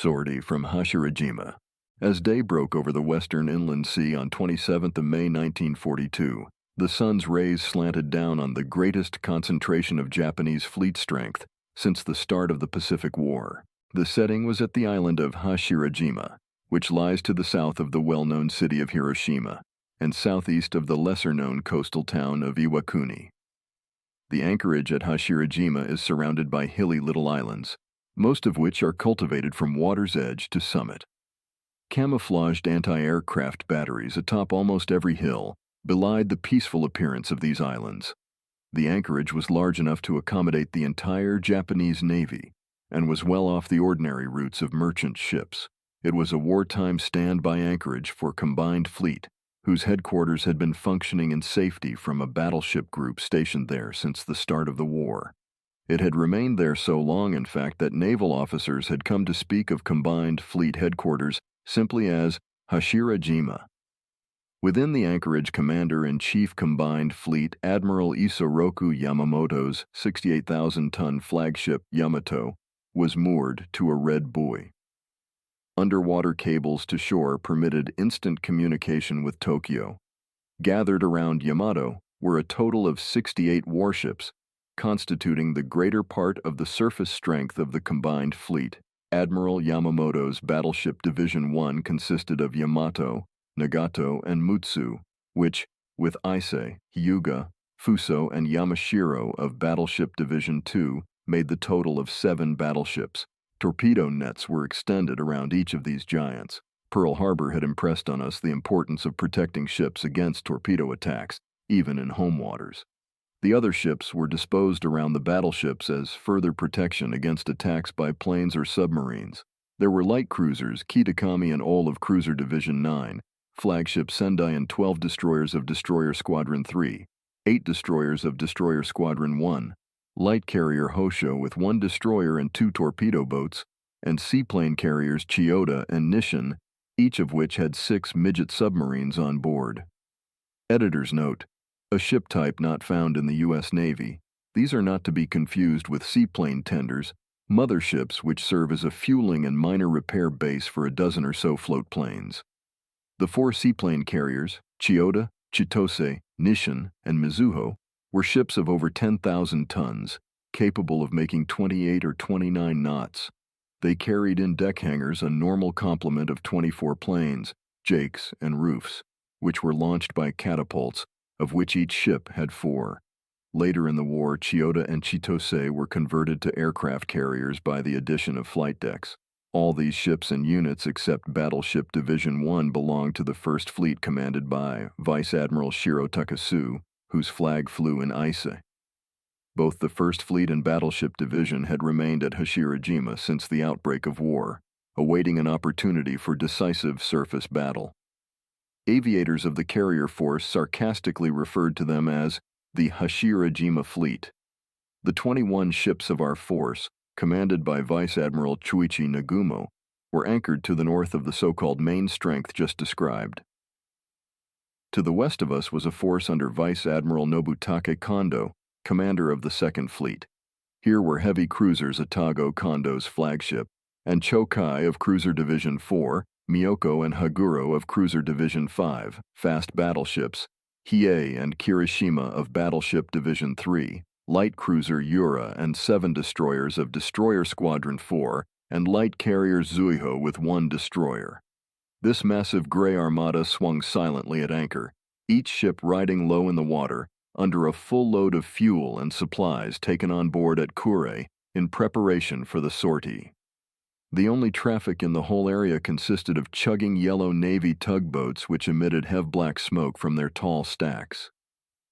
Sortie from Hashirajima. As day broke over the western inland sea on 27th of May 1942, the sun's rays slanted down on the greatest concentration of Japanese fleet strength since the start of the Pacific War. The setting was at the island of Hashirajima, which lies to the south of the well-known city of Hiroshima and southeast of the lesser-known coastal town of Iwakuni. The anchorage at Hashirajima is surrounded by hilly little islands, most of which are cultivated from water's edge to summit. Camouflaged anti-aircraft batteries atop almost every hill belied the peaceful appearance of these islands. The anchorage was large enough to accommodate the entire Japanese Navy and was well off the ordinary routes of merchant ships. It was a wartime standby anchorage for Combined Fleet, whose headquarters had been functioning in safety from a battleship group stationed there since the start of the war. It had remained there so long, in fact, that naval officers had come to speak of Combined Fleet headquarters simply as Hashirajima. Within the anchorage, Commander-in-Chief Combined Fleet Admiral Isoroku Yamamoto's 68,000-ton flagship Yamato was moored to a red buoy. Underwater cables to shore permitted instant communication with Tokyo. Gathered around Yamato were a total of 68 warships, constituting the greater part of the surface strength of the Combined Fleet. Admiral Yamamoto's Battleship Division 1 consisted of Yamato, Nagato, and Mutsu, which, with Ise, Hyuga, Fuso, and Yamashiro of Battleship Division 2, made the total of 7 battleships. Torpedo nets were extended around each of these giants. Pearl Harbor had impressed on us the importance of protecting ships against torpedo attacks, even in home waters. The other ships were disposed around the battleships as further protection against attacks by planes or submarines. There were light cruisers Kitakami and Ole of Cruiser Division 9, flagship Sendai and 12 destroyers of Destroyer Squadron 3, 8 destroyers of Destroyer Squadron 1, light carrier Hosho with 1 destroyer and 2 torpedo boats, and seaplane carriers Chiyoda and Nishin, each of which had 6 midget submarines on board. Editor's note: a ship type not found in the U.S. Navy. These are not to be confused with seaplane tenders, motherships which serve as a fueling and minor repair base for a dozen or so float planes. The 4 seaplane carriers, Chiyoda, Chitose, Nishin, and Mizuho, were ships of over 10,000 tons, capable of making 28 or 29 knots. They carried in deck hangars a normal complement of 24 planes, jakes, and roofs, which were launched by catapults, of which each ship had 4. Later in the war, Chiyoda and Chitose were converted to aircraft carriers by the addition of flight decks. All these ships and units except Battleship Division 1 belonged to the First Fleet commanded by Vice Admiral Shiro Takasu, whose flag flew in Ise. Both the First Fleet and Battleship Division had remained at Hashirajima since the outbreak of war, awaiting an opportunity for decisive surface battle. Aviators of the carrier force sarcastically referred to them as the Hashirajima Fleet. The 21 ships of our force, commanded by Vice Admiral Chuichi Nagumo, were anchored to the north of the so-called main strength just described. To the west of us was a force under Vice Admiral Nobutake Kondo, commander of the Second Fleet. Here were heavy cruisers Atago Kondo's flagship, and Chokai of Cruiser Division 4, Miyoko and Haguro of Cruiser Division 5, fast battleships, Hiei and Kirishima of Battleship Division 3, light cruiser Yura and 7 destroyers of Destroyer Squadron 4, and light carrier Zuiho with 1 destroyer. This massive gray armada swung silently at anchor, each ship riding low in the water, under a full load of fuel and supplies taken on board at Kure in preparation for the sortie. The only traffic in the whole area consisted of chugging yellow Navy tugboats which emitted heavy black smoke from their tall stacks.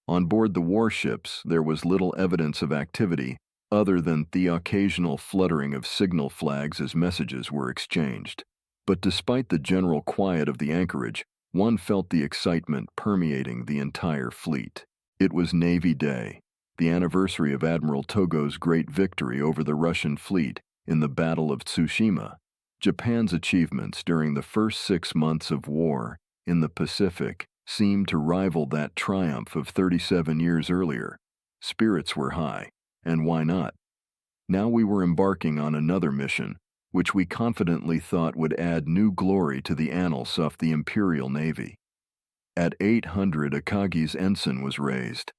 On board the warships, there was little evidence of activity other than the occasional fluttering of signal flags as messages were exchanged. But despite the general quiet of the anchorage, one felt the excitement permeating the entire fleet. It was Navy Day, the anniversary of Admiral Togo's great victory over the Russian fleet in the Battle of Tsushima. Japan's achievements during the first 6 months of war in the Pacific seemed to rival that triumph of 37 years earlier. Spirits were high, and why not? Now we were embarking on another mission, which we confidently thought would add new glory to the annals of the Imperial Navy. At 800, Akagi's ensign was raised.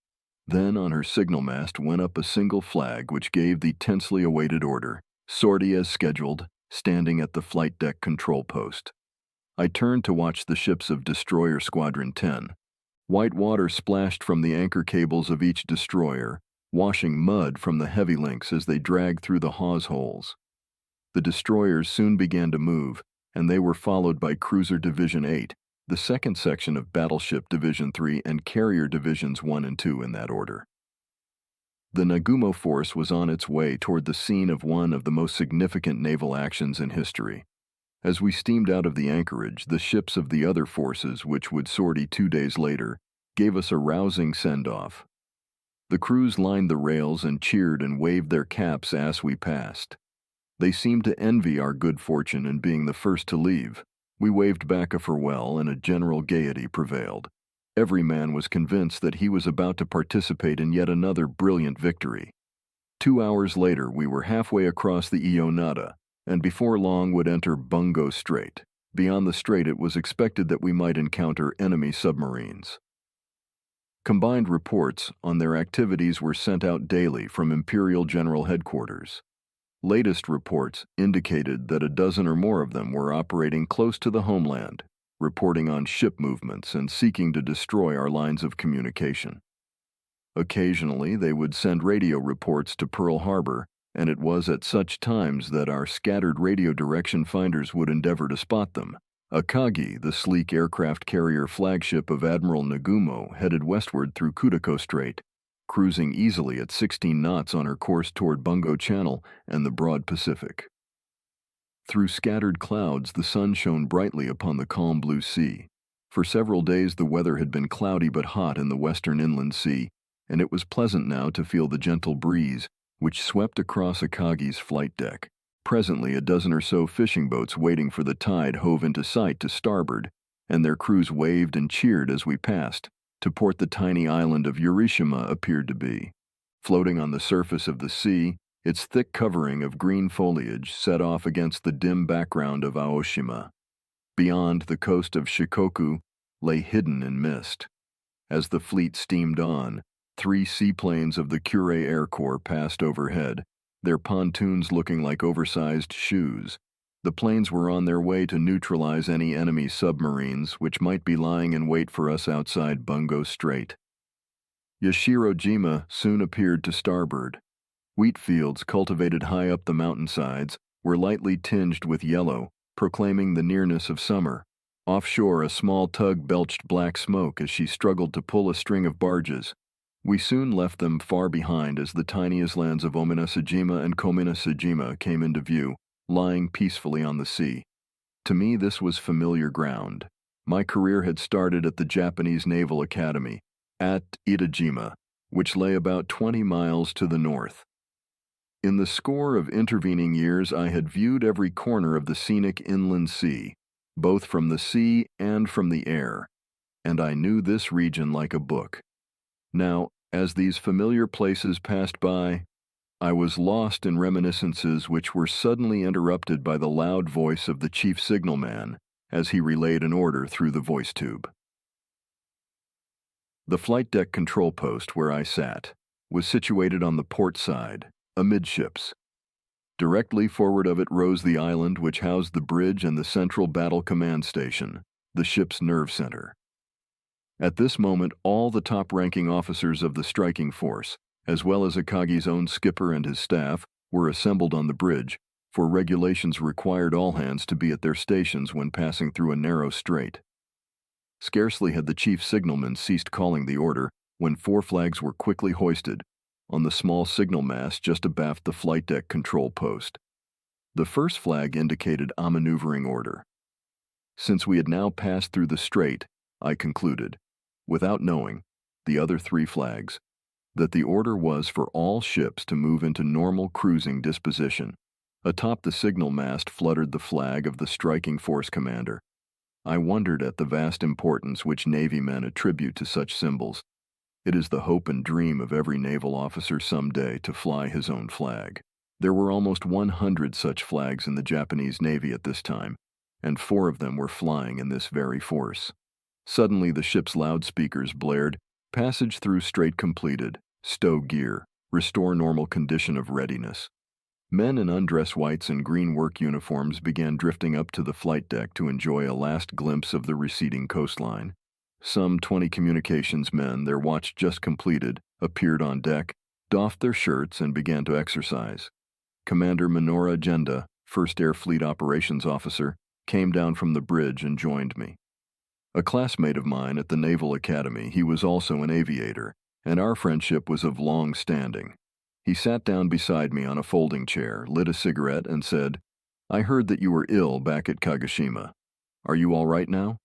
Then on her signal mast went up a single flag which gave the tensely awaited order, sortie as scheduled, standing at the flight deck control post. I turned to watch the ships of Destroyer Squadron 10. White water splashed from the anchor cables of each destroyer, washing mud from the heavy links as they dragged through the hawse holes. The destroyers soon began to move, and they were followed by Cruiser Division 8, the second section of Battleship Division 3 and Carrier Divisions 1 and 2 in that order. The Nagumo force was on its way toward the scene of one of the most significant naval actions in history. As we steamed out of the anchorage, the ships of the other forces, which would sortie 2 days later, gave us a rousing send-off. The crews lined the rails and cheered and waved their caps as we passed. They seemed to envy our good fortune in being the first to leave. We waved back a farewell, and a general gaiety prevailed. Every man was convinced that he was about to participate in yet another brilliant victory. 2 hours later, we were halfway across the Ionada, and before long would enter Bungo Strait. Beyond the strait, it was expected that we might encounter enemy submarines. Combined reports on their activities were sent out daily from Imperial General Headquarters. Latest reports indicated that a dozen or more of them were operating close to the homeland, reporting on ship movements and seeking to destroy our lines of communication. Occasionally, they would send radio reports to Pearl Harbor, and it was at such times that our scattered radio direction finders would endeavor to spot them. Akagi, the sleek aircraft carrier flagship of Admiral Nagumo, headed westward through Kudako Strait, cruising easily at 16 knots on her course toward Bungo Channel and the broad Pacific. Through scattered clouds, the sun shone brightly upon the calm blue sea. For several days the weather had been cloudy but hot in the western inland sea, and it was pleasant now to feel the gentle breeze which swept across Akagi's flight deck. Presently, a dozen or so fishing boats waiting for the tide hove into sight to starboard, and their crews waved and cheered as we passed. To port the tiny island of Urishima appeared to be. Floating on the surface of the sea, its thick covering of green foliage set off against the dim background of Aoshima. Beyond, the coast of Shikoku lay hidden in mist. As the fleet steamed on, 3 seaplanes of the Kure Air Corps passed overhead, their pontoons looking like oversized shoes. The planes were on their way to neutralize any enemy submarines which might be lying in wait for us outside Bungo Strait. Yashirojima soon appeared to starboard. Wheat fields cultivated high up the mountainsides were lightly tinged with yellow, proclaiming the nearness of summer. Offshore, a small tug belched black smoke as she struggled to pull a string of barges. We soon left them far behind as the tiny islands of Ominasajima and Kominasajima came into view, lying peacefully on the sea. To me, this was familiar ground. My career had started at the Japanese Naval Academy, at Itajima, which lay about 20 miles to the north. In the score of intervening years, I had viewed every corner of the scenic inland sea, both from the sea and from the air, and I knew this region like a book. Now, as these familiar places passed by, I was lost in reminiscences which were suddenly interrupted by the loud voice of the chief signalman as he relayed an order through the voice tube. The flight deck control post where I sat was situated on the port side, amidships. Directly forward of it rose the island which housed the bridge and the central battle command station, the ship's nerve center. At this moment, all the top-ranking officers of the striking force, as well as Akagi's own skipper and his staff, were assembled on the bridge, for regulations required all hands to be at their stations when passing through a narrow strait. Scarcely had the chief signalman ceased calling the order when 4 flags were quickly hoisted on the small signal mast just abaft the flight deck control post. The first flag indicated a maneuvering order. Since we had now passed through the strait, I concluded, without knowing, the other 3 flags, that the order was for all ships to move into normal cruising disposition. Atop the signal mast fluttered the flag of the striking force commander. I wondered at the vast importance which Navy men attribute to such symbols. It is the hope and dream of every naval officer someday to fly his own flag. There were almost 100 such flags in the Japanese Navy at this time, and 4 of them were flying in this very force. Suddenly the ship's loudspeakers blared, "Passage through Strait completed. Stow gear. Restore normal condition of readiness." Men in undress whites and green work uniforms began drifting up to the flight deck to enjoy a last glimpse of the receding coastline. Some 20 communications men, their watch just completed, appeared on deck, doffed their shirts, and began to exercise. Commander Minoru Agenda, 1st Air Fleet Operations Officer, came down from the bridge and joined me. A classmate of mine at the Naval Academy, he was also an aviator, and our friendship was of long standing. He sat down beside me on a folding chair, lit a cigarette, and said, "I heard that you were ill back at Kagoshima. Are you all right now?"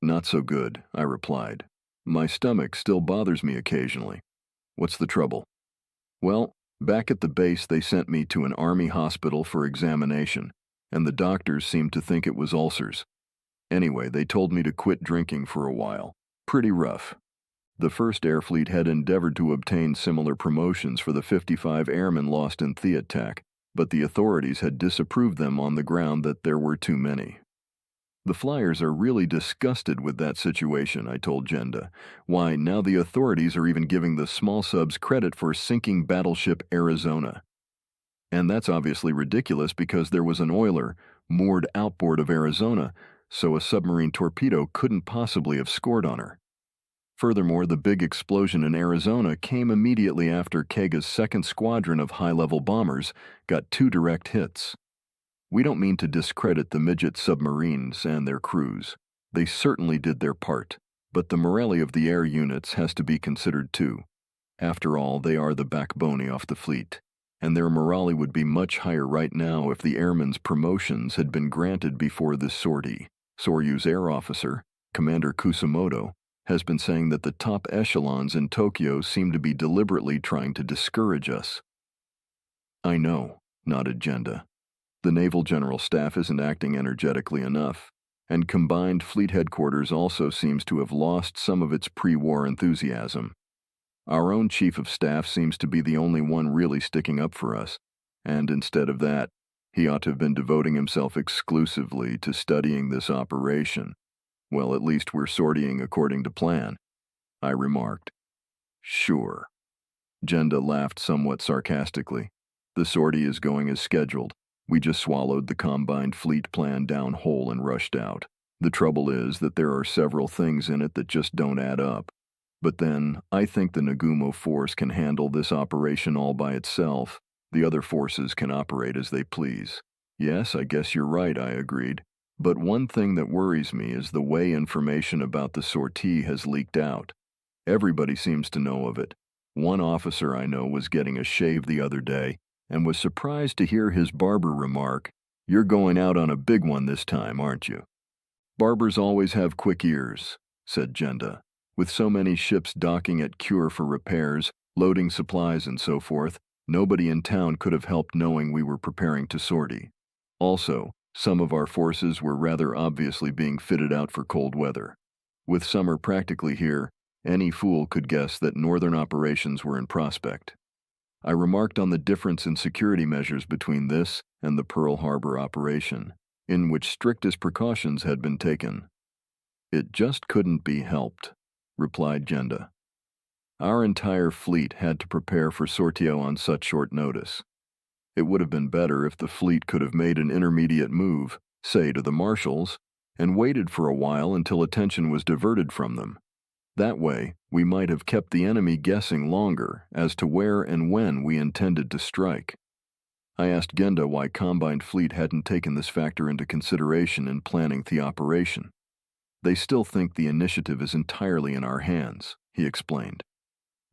"Not so good," I replied. "My stomach still bothers me occasionally." "What's the trouble?" "Well, back at the base they sent me to an army hospital for examination, and the doctors seemed to think it was ulcers. Anyway, they told me to quit drinking for a while. Pretty rough." The 1st Air Fleet had endeavored to obtain similar promotions for the 55 airmen lost in the attack, but the authorities had disapproved them on the ground that there were too many. "The flyers are really disgusted with that situation," I told Genda. "Why, now the authorities are even giving the small subs credit for sinking battleship Arizona. And that's obviously ridiculous because there was an oiler moored outboard of Arizona, so a submarine torpedo couldn't possibly have scored on her. Furthermore, the big explosion in Arizona came immediately after Kega's 2nd Squadron of high-level bombers got 2 direct hits. We don't mean to discredit the midget submarines and their crews. They certainly did their part, but the morale of the air units has to be considered too. After all, they are the backbone of the fleet, and their morale would be much higher right now if the airmen's promotions had been granted before this sortie. Soryu's air officer, Commander Kusamoto, has been saying that the top echelons in Tokyo seem to be deliberately trying to discourage us." "I know," nodded Genda. "The Naval General Staff isn't acting energetically enough, and Combined Fleet Headquarters also seems to have lost some of its pre-war enthusiasm. Our own Chief of Staff seems to be the only one really sticking up for us, and instead of that, he ought to have been devoting himself exclusively to studying this operation. Well, at least we're sortying according to plan," I remarked. "Sure." Genda laughed somewhat sarcastically. "The sortie is going as scheduled. We just swallowed the Combined Fleet plan down whole and rushed out. The trouble is that there are several things in it that just don't add up. But then, I think the Nagumo force can handle this operation all by itself. The other forces can operate as they please." "Yes, I guess you're right," I agreed. "But one thing that worries me is the way information about the sortie has leaked out. Everybody seems to know of it. One officer I know was getting a shave the other day and was surprised to hear his barber remark, 'You're going out on a big one this time, aren't you?'" "Barbers always have quick ears," said Genda. "With so many ships docking at Cure for repairs, loading supplies and so forth, nobody in town could have helped knowing we were preparing to sortie. Also, some of our forces were rather obviously being fitted out for cold weather. With summer practically here, any fool could guess that northern operations were in prospect." I remarked on the difference in security measures between this and the Pearl Harbor operation, in which strictest precautions had been taken. "It just couldn't be helped," replied Genda. "Our entire fleet had to prepare for sortio on such short notice. It would have been better if the fleet could have made an intermediate move, say to the Marshalls, and waited for a while until attention was diverted from them. That way, we might have kept the enemy guessing longer as to where and when we intended to strike." I asked Genda why Combined Fleet hadn't taken this factor into consideration in planning the operation. "They still think the initiative is entirely in our hands," he explained.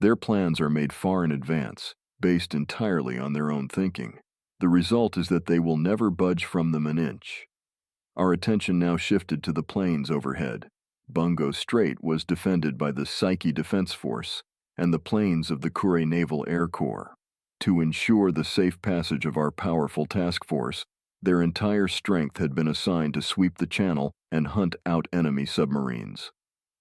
"Their plans are made far in advance, based entirely on their own thinking. The result is that they will never budge from them an inch." Our attention now shifted to the plains overhead. Bungo Strait was defended by the Psyche Defense Force and the planes of the Kure Naval Air Corps. To ensure the safe passage of our powerful task force, their entire strength had been assigned to sweep the channel and hunt out enemy submarines.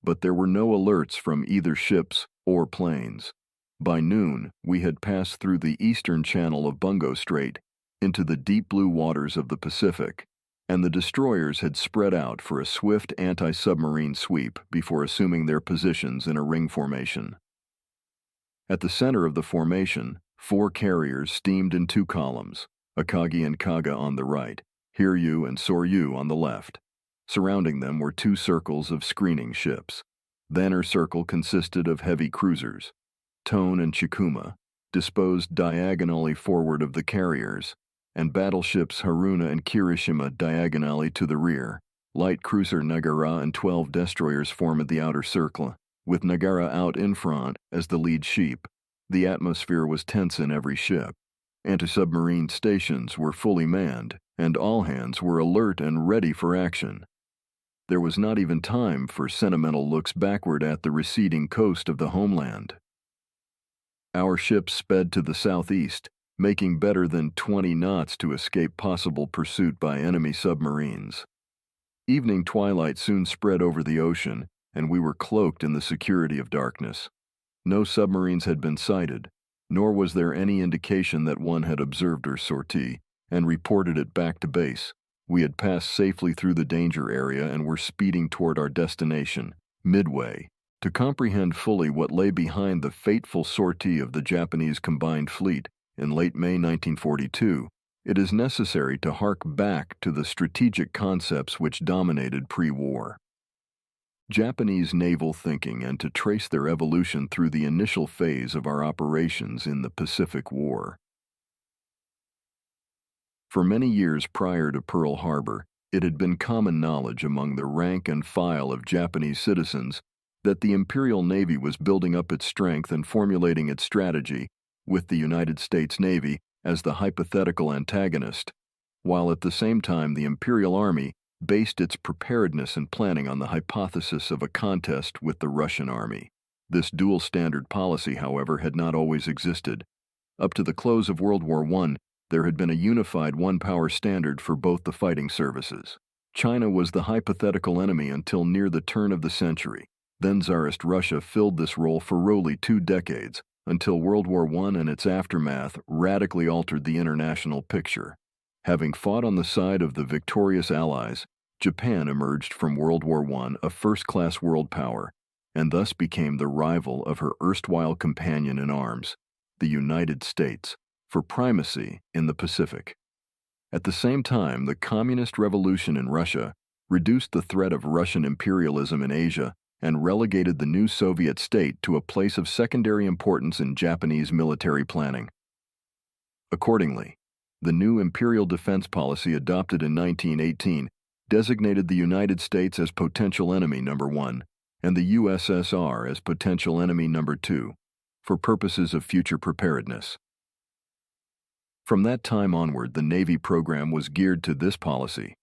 But there were no alerts from either ships or planes. By noon, we had passed through the eastern channel of Bungo Strait into the deep blue waters of the Pacific, and the destroyers had spread out for a swift anti-submarine sweep before assuming their positions in a ring formation. At the center of the formation, 4 carriers steamed in 2 columns, Akagi and Kaga on the right, Hiryu and Soryu on the left. Surrounding them were 2 circles of screening ships. The inner circle consisted of heavy cruisers, Tone and Chikuma, disposed diagonally forward of the carriers, and battleships Haruna and Kirishima diagonally to the rear. Light cruiser Nagara and 12 destroyers formed the outer circle, with Nagara out in front as the lead sheep. The atmosphere was tense in every ship. Anti-submarine stations were fully manned, and all hands were alert and ready for action. There was not even time for sentimental looks backward at the receding coast of the homeland. Our ships sped to the southeast, making better than 20 knots to escape possible pursuit by enemy submarines. Evening twilight soon spread over the ocean, and we were cloaked in the security of darkness. No submarines had been sighted, nor was there any indication that one had observed our sortie and reported it back to base. We had passed safely through the danger area and were speeding toward our destination, Midway. To comprehend fully what lay behind the fateful sortie of the Japanese combined fleet in late May 1942, it is necessary to hark back to the strategic concepts which dominated pre-war Japanese naval thinking and to trace their evolution through the initial phase of our operations in the Pacific War. For many years prior to Pearl Harbor, it had been common knowledge among the rank and file of Japanese citizens that the Imperial Navy was building up its strength and formulating its strategy, with the United States Navy as the hypothetical antagonist, while at the same time the Imperial Army based its preparedness and planning on the hypothesis of a contest with the Russian Army. This dual-standard policy, however, had not always existed. Up to the close of World War I, there had been a unified one-power standard for both the fighting services. China was the hypothetical enemy until near the turn of the century. Then Tsarist Russia filled this role for roughly 2 decades, until World War I and its aftermath radically altered the international picture. Having fought on the side of the victorious Allies, Japan emerged from World War I a first-class world power, and thus became the rival of her erstwhile companion in arms, the United States, for primacy in the Pacific. At the same time, the Communist Revolution in Russia reduced the threat of Russian imperialism in Asia and relegated the new Soviet state to a place of secondary importance in Japanese military planning. Accordingly, the new imperial defense policy adopted in 1918 designated the United States as potential enemy number 1 and the USSR as potential enemy number 2 for purposes of future preparedness. From that time onward, the Navy program was geared to this policy.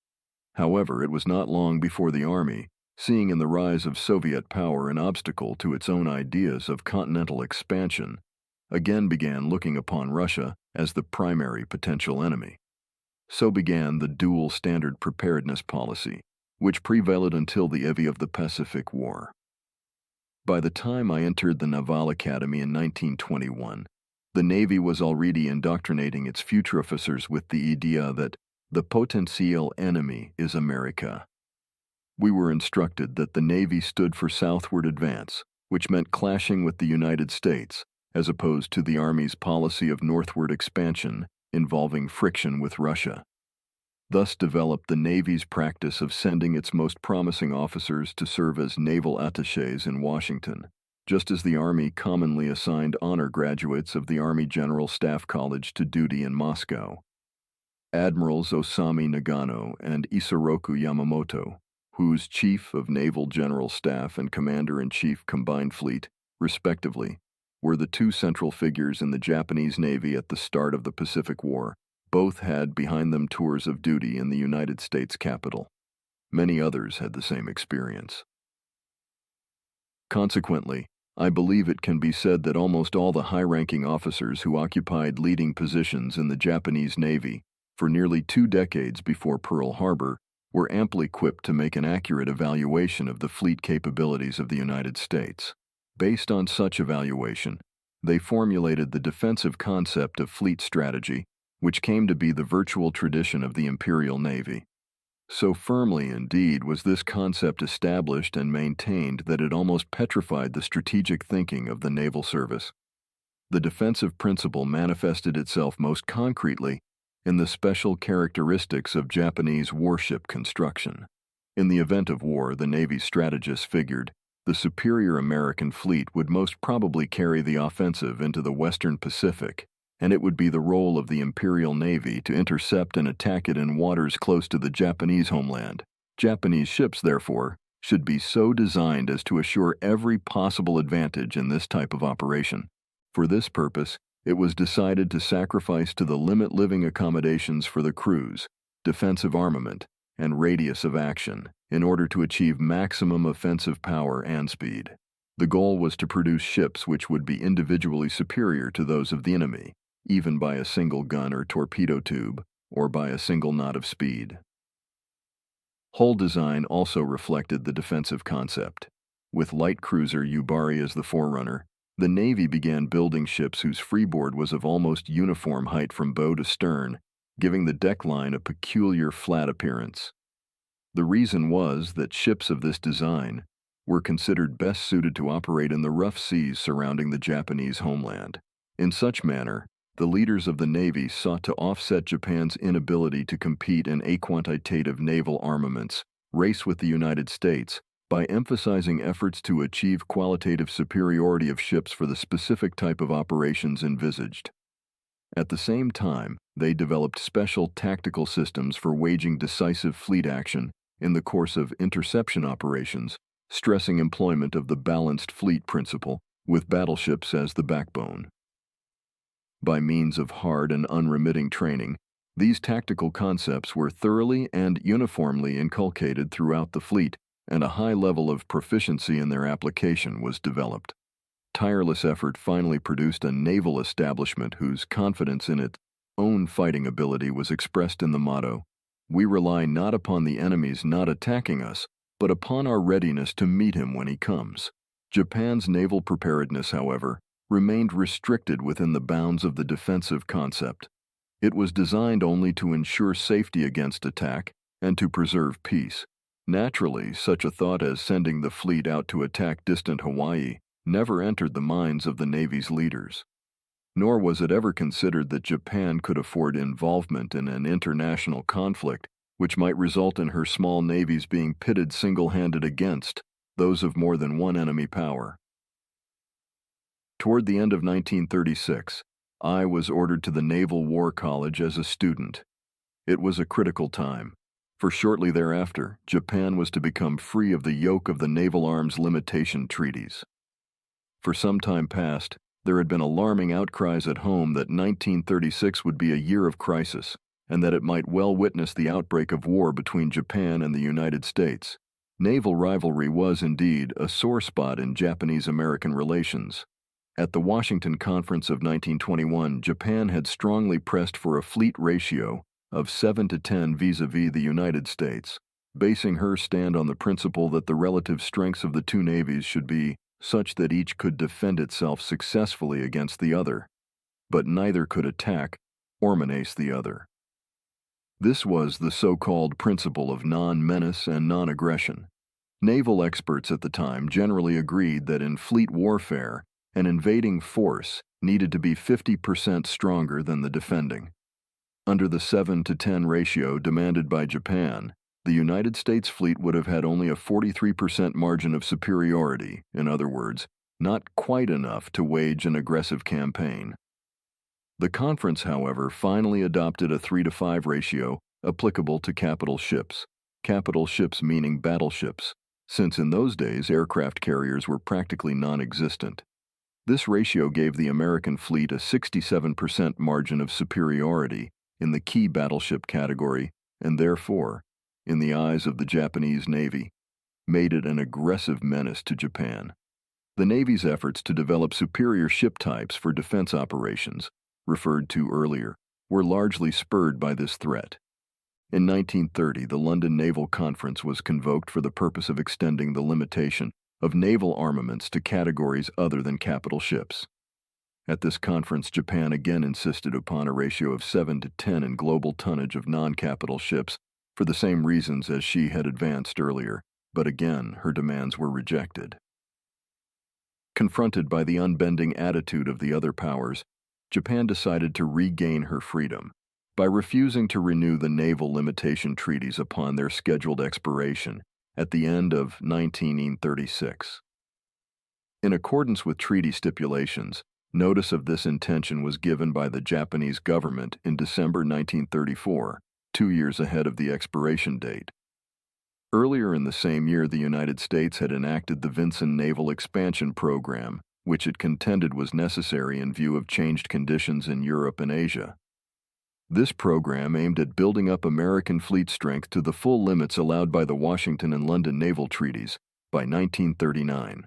However, it was not long before the Army, seeing in the rise of Soviet power an obstacle to its own ideas of continental expansion, again began looking upon Russia as the primary potential enemy. So began the dual-standard preparedness policy, which prevailed until the eve of the Pacific War. By the time I entered the Naval Academy in 1921, the Navy was already indoctrinating its future officers with the idea that the potential enemy is America. We were instructed that the Navy stood for southward advance, which meant clashing with the United States, as opposed to the Army's policy of northward expansion involving friction with Russia. Thus developed the Navy's practice of sending its most promising officers to serve as naval attachés in Washington, just as the Army commonly assigned honor graduates of the Army General Staff College to duty in Moscow. Admirals Osami Nagano and Isoroku Yamamoto, whose Chief of Naval General Staff and Commander-in-Chief Combined Fleet, respectively, were the 2 central figures in the Japanese Navy at the start of the Pacific War. Both had behind them tours of duty in the United States capital. Many others had the same experience. Consequently, I believe it can be said that almost all the high-ranking officers who occupied leading positions in the Japanese Navy for nearly 2 decades before Pearl Harbor were amply equipped to make an accurate evaluation of the fleet capabilities of the United States. Based on such evaluation, they formulated the defensive concept of fleet strategy, which came to be the virtual tradition of the Imperial Navy. So firmly, indeed, was this concept established and maintained that it almost petrified the strategic thinking of the naval service. The defensive principle manifested itself most concretely in the special characteristics of Japanese warship construction. In the event of war, the Navy's strategists figured the superior American fleet would most probably carry the offensive into the Western Pacific, and it would be the role of the Imperial Navy to intercept and attack it in waters close to the Japanese homeland. Japanese ships, therefore, should be so designed as to assure every possible advantage in this type of operation. For this purpose, it was decided to sacrifice to the limit living accommodations for the crews, defensive armament, and radius of action in order to achieve maximum offensive power and speed. The goal was to produce ships which would be individually superior to those of the enemy, even by a single gun or torpedo tube, or by a single knot of speed. Hull design also reflected the defensive concept. With light cruiser Yubari as the forerunner, the Navy began building ships whose freeboard was of almost uniform height from bow to stern, giving the deck line a peculiar flat appearance. The reason was that ships of this design were considered best suited to operate in the rough seas surrounding the Japanese homeland. In such manner, the leaders of the Navy sought to offset Japan's inability to compete in aquantitative naval armaments race with the United States by emphasizing efforts to achieve qualitative superiority of ships for the specific type of operations envisaged. At the same time, they developed special tactical systems for waging decisive fleet action in the course of interception operations, stressing employment of the balanced fleet principle, with battleships as the backbone. By means of hard and unremitting training, these tactical concepts were thoroughly and uniformly inculcated throughout the fleet, and a high level of proficiency in their application was developed. Tireless effort finally produced a naval establishment whose confidence in its own fighting ability was expressed in the motto, "We rely not upon the enemy's not attacking us, but upon our readiness to meet him when he comes." Japan's naval preparedness, however, remained restricted within the bounds of the defensive concept. It was designed only to ensure safety against attack and to preserve peace. Naturally, such a thought as sending the fleet out to attack distant Hawaii never entered the minds of the Navy's leaders. Nor was it ever considered that Japan could afford involvement in an international conflict which might result in her small navies being pitted single-handed against those of more than one enemy power. Toward the end of 1936, I was ordered to the Naval War College as a student. It was a critical time, for shortly thereafter, Japan was to become free of the yoke of the naval arms limitation treaties. For some time past, there had been alarming outcries at home that 1936 would be a year of crisis, and that it might well witness the outbreak of war between Japan and the United States. Naval rivalry was indeed a sore spot in Japanese-American relations. At the Washington Conference of 1921, Japan had strongly pressed for a fleet ratio of 7 to 10 vis-a-vis the United States, basing her stand on the principle that the relative strengths of the two navies should be such that each could defend itself successfully against the other, but neither could attack or menace the other. This was the so-called principle of non-menace and non-aggression. Naval experts at the time generally agreed that in fleet warfare, an invading force needed to be 50% stronger than the defending. Under the 7 to 10 ratio demanded by Japan, the United States fleet would have had only a 43% margin of superiority, in other words, not quite enough to wage an aggressive campaign. The conference, however, finally adopted a 3 to 5 ratio applicable to capital ships meaning battleships, since in those days aircraft carriers were practically non-existent. This ratio gave the American fleet a 67% margin of superiority in the key battleship category, and therefore, in the eyes of the Japanese Navy, made it an aggressive menace to Japan. The Navy's efforts to develop superior ship types for defense operations, referred to earlier, were largely spurred by this threat. In 1930, the London Naval Conference was convoked for the purpose of extending the limitation of naval armaments to categories other than capital ships. At this conference, Japan again insisted upon a ratio of 7 to 10 in global tonnage of non-capital ships for the same reasons as she had advanced earlier, but again her demands were rejected. Confronted by the unbending attitude of the other powers, Japan decided to regain her freedom by refusing to renew the naval limitation treaties upon their scheduled expiration at the end of 1936. In accordance with treaty stipulations, notice of this intention was given by the Japanese government in December 1934, 2 years ahead of the expiration date. Earlier in the same year, the United States had enacted the Vincennes Naval Expansion Program, which it contended was necessary in view of changed conditions in Europe and Asia. This program aimed at building up American fleet strength to the full limits allowed by the Washington and London naval treaties by 1939.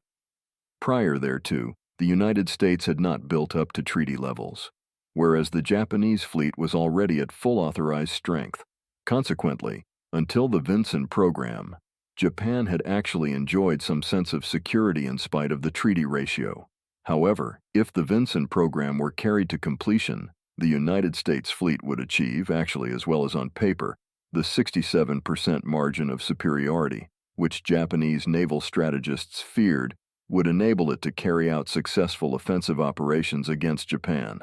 Prior thereto, the United States had not built up to treaty levels, whereas the Japanese fleet was already at full authorized strength. Consequently, until the Vincennes program, Japan had actually enjoyed some sense of security in spite of the treaty ratio. However, if the Vincennes program were carried to completion, the United States fleet would achieve, actually as well as on paper, the 67% margin of superiority, which Japanese naval strategists feared would enable it to carry out successful offensive operations against Japan.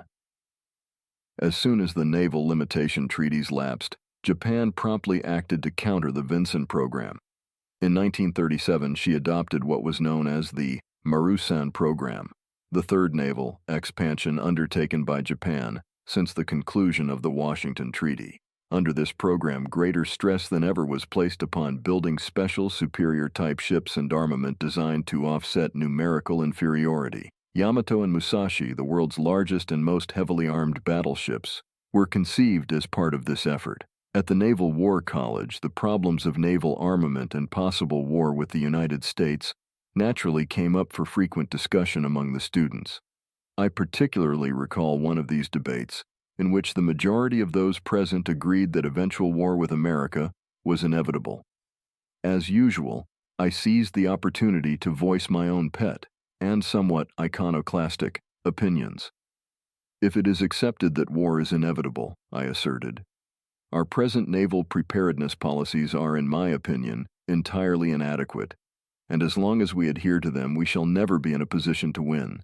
As soon as the naval limitation treaties lapsed, Japan promptly acted to counter the Vincennes program. In 1937, she adopted what was known as the Marusan program, the third naval expansion undertaken by Japan since the conclusion of the Washington Treaty. Under this program, greater stress than ever was placed upon building special superior-type ships and armament designed to offset numerical inferiority. Yamato and Musashi, the world's largest and most heavily armed battleships, were conceived as part of this effort. At the Naval War College, the problems of naval armament and possible war with the United States naturally came up for frequent discussion among the students. I particularly recall one of these debates, in which the majority of those present agreed that eventual war with America was inevitable. As usual, I seized the opportunity to voice my own pet, and somewhat iconoclastic, opinions. If it is accepted that war is inevitable, I asserted, our present naval preparedness policies are, in my opinion, entirely inadequate, and as long as we adhere to them, we shall never be in a position to win.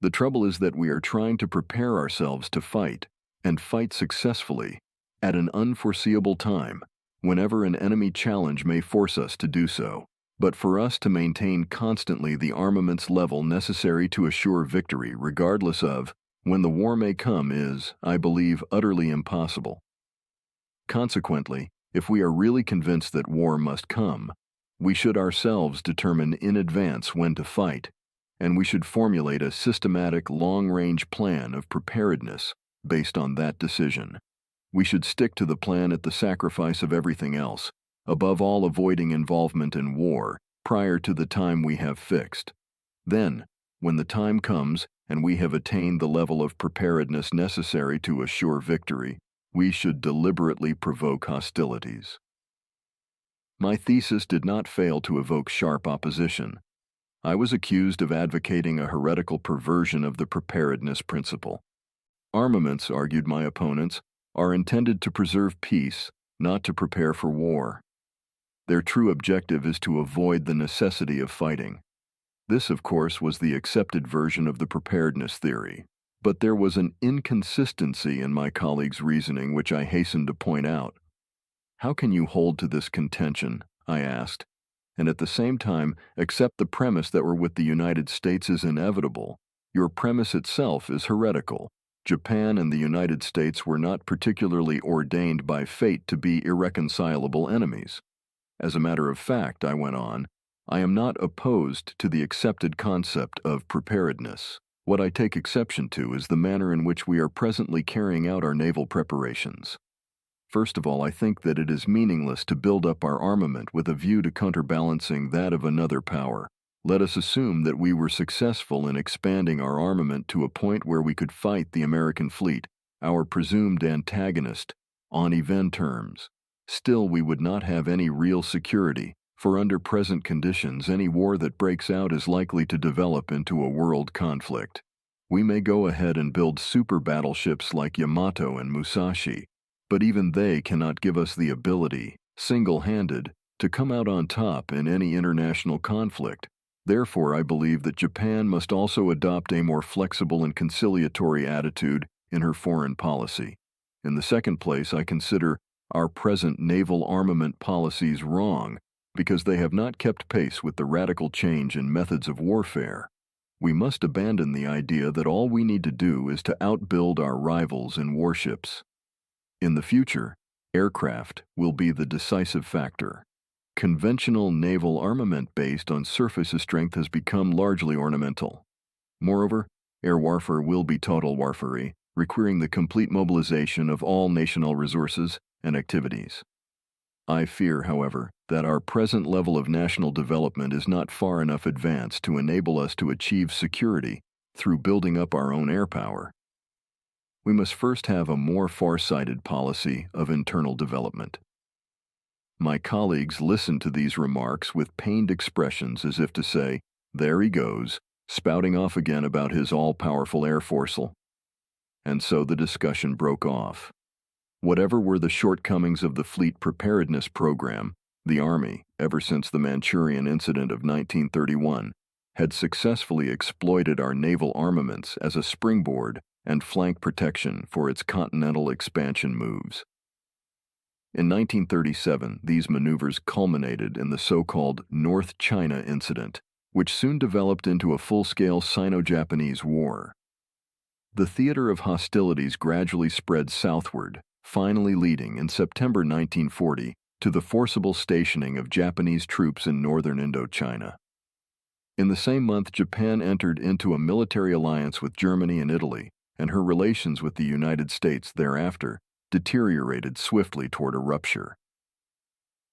The trouble is that we are trying to prepare ourselves to fight, and fight successfully, at an unforeseeable time, whenever an enemy challenge may force us to do so. But for us to maintain constantly the armaments level necessary to assure victory, regardless of when the war may come, is, I believe, utterly impossible. Consequently, if we are really convinced that war must come, we should ourselves determine in advance when to fight, and we should formulate a systematic long-range plan of preparedness based on that decision. We should stick to the plan at the sacrifice of everything else, above all avoiding involvement in war prior to the time we have fixed. Then, when the time comes and we have attained the level of preparedness necessary to assure victory, we should deliberately provoke hostilities. My thesis did not fail to evoke sharp opposition. I was accused of advocating a heretical perversion of the preparedness principle. Armaments, argued my opponents, are intended to preserve peace, not to prepare for war. Their true objective is to avoid the necessity of fighting. This, of course, was the accepted version of the preparedness theory. But there was an inconsistency in my colleague's reasoning which I hastened to point out. How can you hold to this contention, I asked, and at the same time accept the premise that war with the United States is inevitable? Your premise itself is heretical. Japan and the United States were not particularly ordained by fate to be irreconcilable enemies. As a matter of fact, I went on, I am not opposed to the accepted concept of preparedness. What I take exception to is the manner in which we are presently carrying out our naval preparations. First of all, I think that it is meaningless to build up our armament with a view to counterbalancing that of another power. Let us assume that we were successful in expanding our armament to a point where we could fight the American fleet, our presumed antagonist, on even terms. Still, we would not have any real security, for under present conditions, any war that breaks out is likely to develop into a world conflict. We may go ahead and build super battleships like Yamato and Musashi, but even they cannot give us the ability, single-handed, to come out on top in any international conflict. Therefore, I believe that Japan must also adopt a more flexible and conciliatory attitude in her foreign policy. In the second place, I consider our present naval armament policies wrong because they have not kept pace with the radical change in methods of warfare. We must abandon the idea that all we need to do is to outbuild our rivals in warships. In the future, aircraft will be the decisive factor. Conventional naval armament based on surface strength has become largely ornamental. Moreover, air warfare will be total warfare, requiring the complete mobilization of all national resources and activities. I fear, however, that our present level of national development is not far enough advanced to enable us to achieve security through building up our own air power. We must first have a more far-sighted policy of internal development. My colleagues listened to these remarks with pained expressions as if to say, "There he goes, spouting off again about his all-powerful air force." And so the discussion broke off. Whatever were the shortcomings of the fleet preparedness program, the Army, ever since the Manchurian incident of 1931, had successfully exploited our naval armaments as a springboard and flank protection for its continental expansion moves. In 1937, these maneuvers culminated in the so-called North China Incident, which soon developed into a full-scale Sino-Japanese war. The theater of hostilities gradually spread southward, finally leading in September 1940 to the forcible stationing of Japanese troops in northern Indochina. In the same month, Japan entered into a military alliance with Germany and Italy, and her relations with the United States thereafter deteriorated swiftly toward a rupture.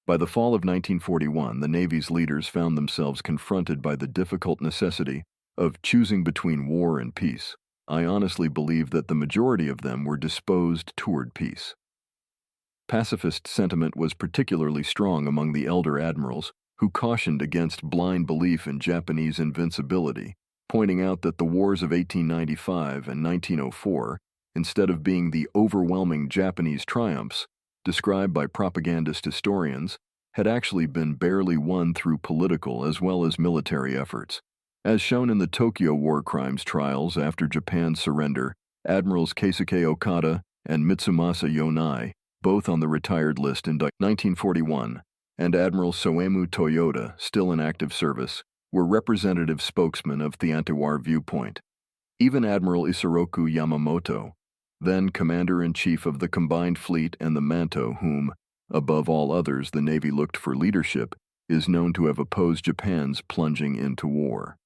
By the fall of 1941, the Navy's leaders found themselves confronted by the difficult necessity of choosing between war and peace. I honestly believe that the majority of them were disposed toward peace. Pacifist sentiment was particularly strong among the elder admirals, who cautioned against blind belief in Japanese invincibility, pointing out that the wars of 1895 and 1904, instead of being the overwhelming Japanese triumphs described by propagandist historians, had actually been barely won through political as well as military efforts. As shown in the Tokyo war crimes trials after Japan's surrender, Admirals Keisuke Okada and Mitsumasa Yonai, both on the retired list in 1941, and Admiral Soemu Toyota, still in active service, were representative spokesmen of the anti-war viewpoint. Even Admiral Isoroku Yamamoto, then Commander-in-Chief of the Combined Fleet and the Manto, whom, above all others, the Navy looked for leadership, is known to have opposed Japan's plunging into war.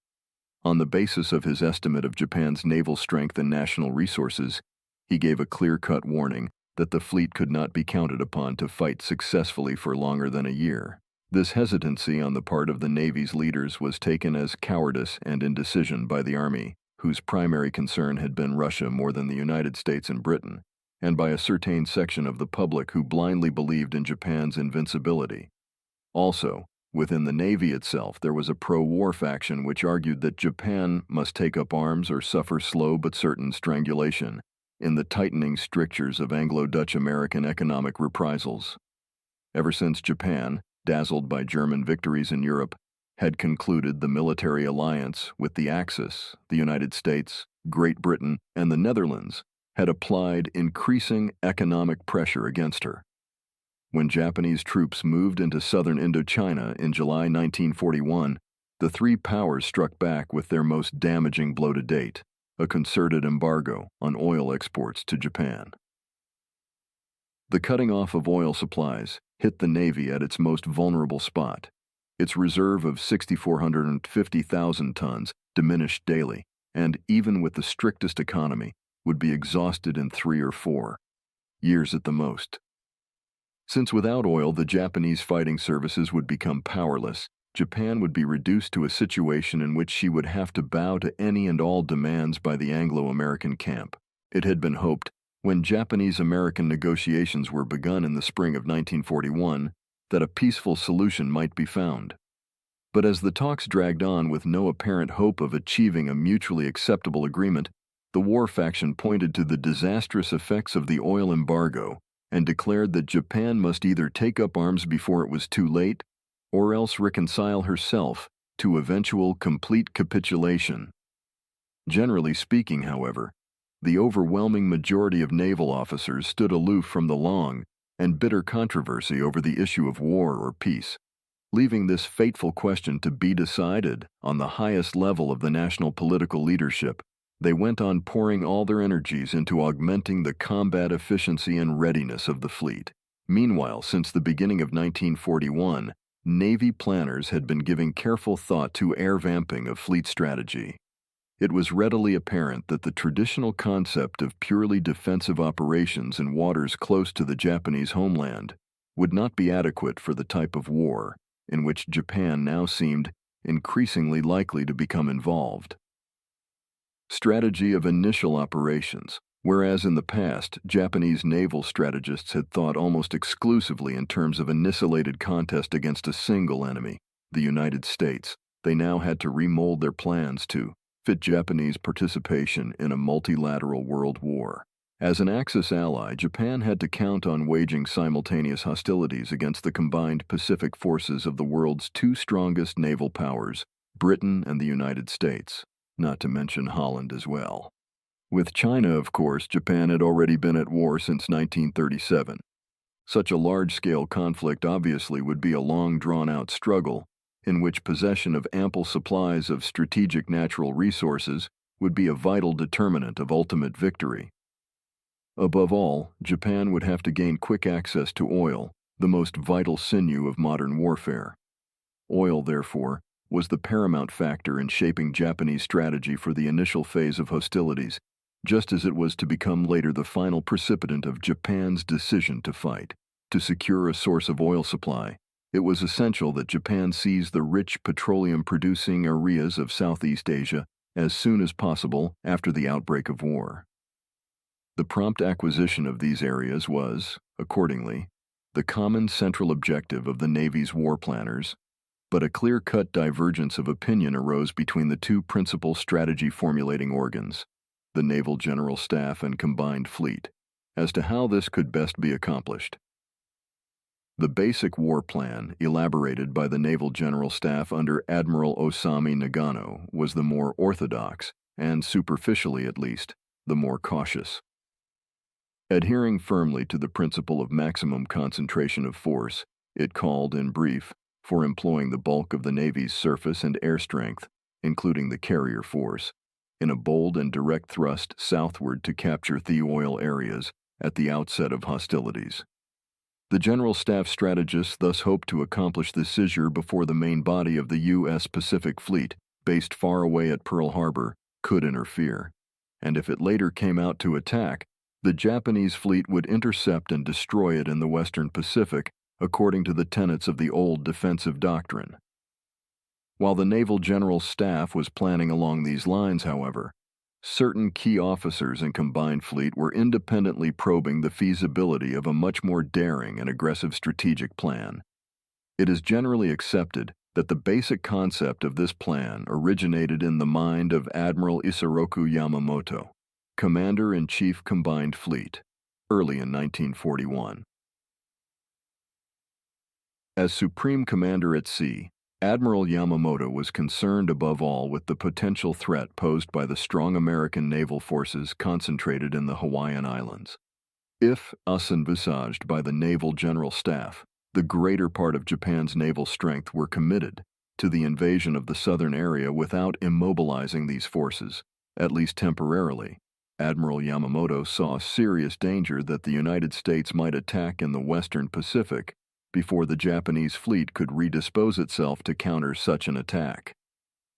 On the basis of his estimate of Japan's naval strength and national resources, he gave a clear-cut warning that the fleet could not be counted upon to fight successfully for longer than a year. This hesitancy on the part of the Navy's leaders was taken as cowardice and indecision by the Army, whose primary concern had been Russia more than the United States and Britain, and by a certain section of the public who blindly believed in Japan's invincibility. Also, within the Navy itself, there was a pro-war faction which argued that Japan must take up arms or suffer slow but certain strangulation in the tightening strictures of Anglo-Dutch-American economic reprisals. Ever since Japan, dazzled by German victories in Europe, had concluded the military alliance with the Axis, the United States, Great Britain, and the Netherlands, had applied increasing economic pressure against her. When Japanese troops moved into southern Indochina in July 1941, the three powers struck back with their most damaging blow to date, a concerted embargo on oil exports to Japan. The cutting off of oil supplies hit the Navy at its most vulnerable spot. Its reserve of 6,450,000 tons diminished daily, and even with the strictest economy, would be exhausted in 3 or 4 years at the most. Since without oil the Japanese fighting services would become powerless, Japan would be reduced to a situation in which she would have to bow to any and all demands by the Anglo-American camp. It had been hoped, when Japanese-American negotiations were begun in the spring of 1941, that a peaceful solution might be found. But as the talks dragged on with no apparent hope of achieving a mutually acceptable agreement, The war faction pointed to the disastrous effects of the oil embargo and declared that Japan must either take up arms before it was too late or else reconcile herself to eventual complete capitulation. Generally speaking, however, the overwhelming majority of naval officers stood aloof from the long and bitter controversy over the issue of war or peace, leaving this fateful question to be decided on the highest level of the national political leadership. They went on pouring all their energies into augmenting the combat efficiency and readiness of the fleet. Meanwhile, since the beginning of 1941, Navy planners had been giving careful thought to air-vamping of fleet strategy. It was readily apparent that the traditional concept of purely defensive operations in waters close to the Japanese homeland would not be adequate for the type of war in which Japan now seemed increasingly likely to become involved. Strategy of initial operations. Whereas in the past, Japanese naval strategists had thought almost exclusively in terms of an isolated contest against a single enemy, the United States, they now had to remold their plans to fit Japanese participation in a multilateral world war. As an Axis ally, Japan had to count on waging simultaneous hostilities against the combined Pacific forces of the world's two strongest naval powers, Britain and the United States, not to mention Holland as well. With China, of course, Japan had already been at war since 1937. Such a large-scale conflict obviously would be a long, drawn-out struggle, in which possession of ample supplies of strategic natural resources would be a vital determinant of ultimate victory. Above all, Japan would have to gain quick access to oil, the most vital sinew of modern warfare. Oil, therefore, was the paramount factor in shaping Japanese strategy for the initial phase of hostilities, just as it was to become later the final precipitant of Japan's decision to fight. To secure a source of oil supply, it was essential that Japan seize the rich petroleum-producing areas of Southeast Asia as soon as possible after the outbreak of war. The prompt acquisition of these areas was, accordingly, the common central objective of the Navy's war planners, but a clear-cut divergence of opinion arose between the two principal strategy-formulating organs, the Naval General Staff and Combined Fleet, as to how this could best be accomplished. The basic war plan, elaborated by the Naval General Staff under Admiral Osamu Nagano, was the more orthodox, and superficially at least, the more cautious. Adhering firmly to the principle of maximum concentration of force, it called, in brief, for employing the bulk of the Navy's surface and air strength, including the carrier force, in a bold and direct thrust southward to capture the oil areas at the outset of hostilities. The General Staff strategists thus hoped to accomplish this seizure before the main body of the U.S. Pacific Fleet, based far away at Pearl Harbor, could interfere, and if it later came out to attack, the Japanese fleet would intercept and destroy it in the Western Pacific according to the tenets of the old defensive doctrine. While the Naval General Staff was planning along these lines, however, certain key officers in Combined Fleet were independently probing the feasibility of a much more daring and aggressive strategic plan. It is generally accepted that the basic concept of this plan originated in the mind of Admiral Isoroku Yamamoto, Commander-in-Chief Combined Fleet, early in 1941. As Supreme Commander at sea, Admiral Yamamoto was concerned above all with the potential threat posed by the strong American naval forces concentrated in the Hawaiian Islands. If, as envisaged by the Naval General Staff, the greater part of Japan's naval strength were committed to the invasion of the southern area without immobilizing these forces, at least temporarily, Admiral Yamamoto saw a serious danger that the United States might attack in the Western Pacific before the Japanese fleet could redispose itself to counter such an attack.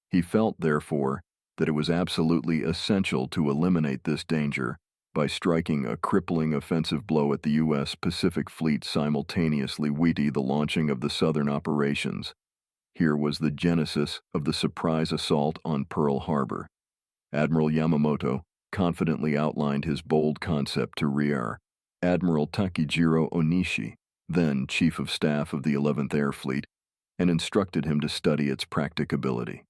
He felt, therefore, that it was absolutely essential to eliminate this danger by striking a crippling offensive blow at the U.S. Pacific Fleet simultaneously with the launching of the southern operations. Here was the genesis of the surprise assault on Pearl Harbor. Admiral Yamamoto confidently outlined his bold concept to Rear Admiral Takejiro Onishi, then Chief of Staff of the 11th Air Fleet, and instructed him to study its practicability.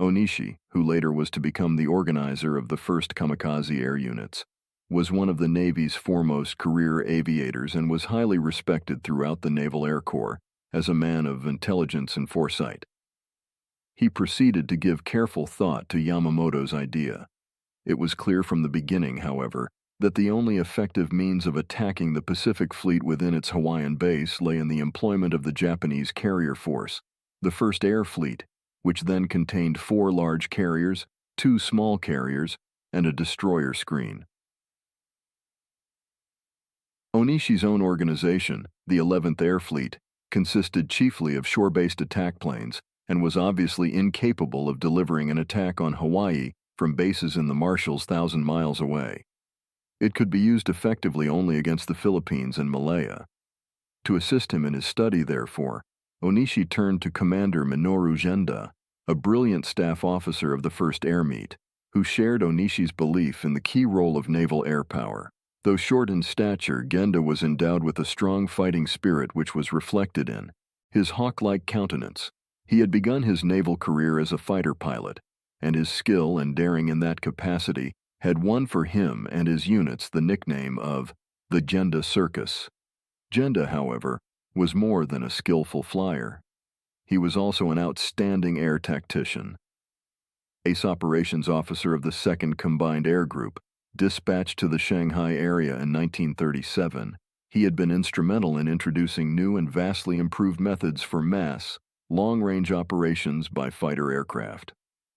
Onishi, who later was to become the organizer of the first kamikaze air units, was one of the Navy's foremost career aviators and was highly respected throughout the Naval Air Corps as a man of intelligence and foresight. He proceeded to give careful thought to Yamamoto's idea. It was clear from the beginning, however, that the only effective means of attacking the Pacific Fleet within its Hawaiian base lay in the employment of the Japanese carrier force, the First Air Fleet, which then contained 4 large carriers, 2 small carriers, and a destroyer screen. Onishi's own organization, the 11th Air Fleet, consisted chiefly of shore-based attack planes and was obviously incapable of delivering an attack on Hawaii from bases in the Marshalls 1,000 miles away. It could be used effectively only against the Philippines and Malaya. To assist him in his study, therefore, Onishi turned to Commander Minoru Genda, a brilliant staff officer of the First Air Meet, who shared Onishi's belief in the key role of naval air power. Though short in stature, Genda was endowed with a strong fighting spirit which was reflected in his hawk-like countenance. He had begun his naval career as a fighter pilot, and his skill and daring in that capacity had won for him and his units the nickname of the Genda Circus. Genda, however, was more than a skillful flyer. He was also an outstanding air tactician. Ace operations officer of the 2nd Combined Air Group, dispatched to the Shanghai area in 1937, he had been instrumental in introducing new and vastly improved methods for mass, long-range operations by fighter aircraft.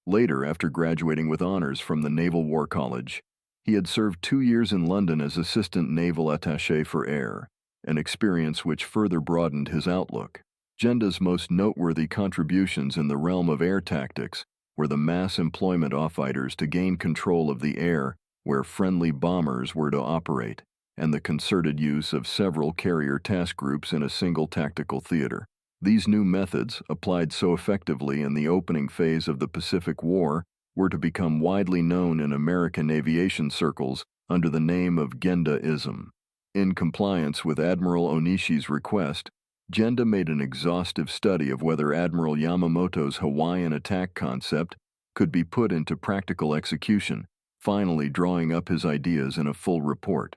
Later, after graduating with honors from the Naval War College, he had served 2 years in London as Assistant Naval Attaché for Air, an experience which further broadened his outlook. Genda's most noteworthy contributions in the realm of air tactics were the mass employment of fighters to gain control of the air where friendly bombers were to operate, and the concerted use of several carrier task groups in a single tactical theater. These new methods, applied so effectively in the opening phase of the Pacific War, were to become widely known in American aviation circles under the name of Gendaism. In compliance with Admiral Onishi's request, Genda made an exhaustive study of whether Admiral Yamamoto's Hawaiian attack concept could be put into practical execution, finally drawing up his ideas in a full report.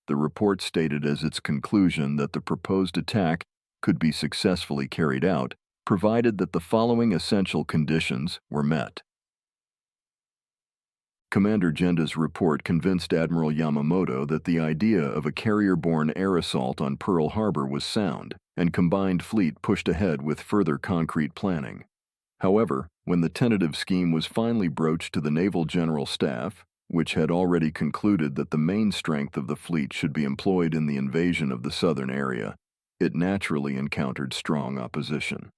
The report stated as its conclusion that the proposed attack could be successfully carried out, provided that the following essential conditions were met. Commander Genda's report convinced Admiral Yamamoto that the idea of a carrier-borne air assault on Pearl Harbor was sound, and Combined Fleet pushed ahead with further concrete planning. However, when the tentative scheme was finally broached to the Naval General Staff, which had already concluded that the main strength of the fleet should be employed in the invasion of the southern area, it naturally encountered strong opposition.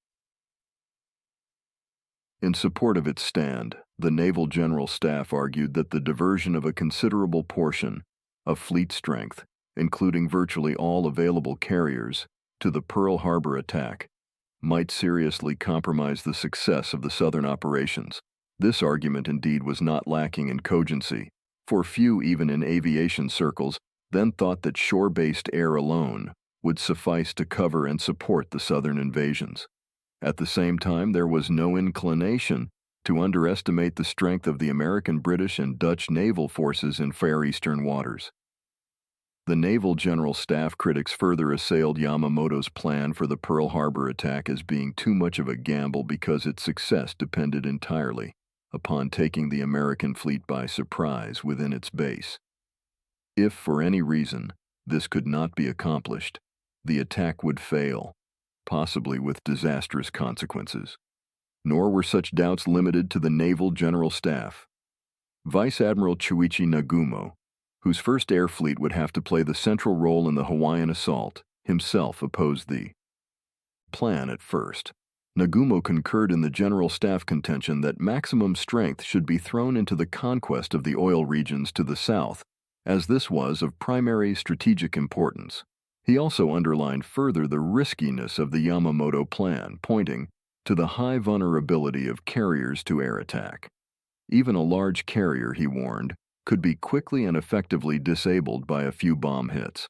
In support of its stand, the Naval General Staff argued that the diversion of a considerable portion of fleet strength, including virtually all available carriers, to the Pearl Harbor attack, might seriously compromise the success of the southern operations. This argument indeed was not lacking in cogency, for few even in aviation circles then thought that shore-based air alone would suffice to cover and support the southern invasions. At the same time, there was no inclination to underestimate the strength of the American, British, and Dutch naval forces in Far Eastern waters. The Naval General Staff critics further assailed Yamamoto's plan for the Pearl Harbor attack as being too much of a gamble because its success depended entirely upon taking the American fleet by surprise within its base. If, for any reason, this could not be accomplished, the attack would fail, possibly with disastrous consequences. Nor were such doubts limited to the Naval General Staff. Vice Admiral Chuichi Nagumo, whose First Air Fleet would have to play the central role in the Hawaiian assault, himself opposed the plan at first. Nagumo concurred in the General Staff contention that maximum strength should be thrown into the conquest of the oil regions to the south, as this was of primary strategic importance. He also underlined further the riskiness of the Yamamoto plan, pointing to the high vulnerability of carriers to air attack. Even a large carrier, he warned, could be quickly and effectively disabled by a few bomb hits.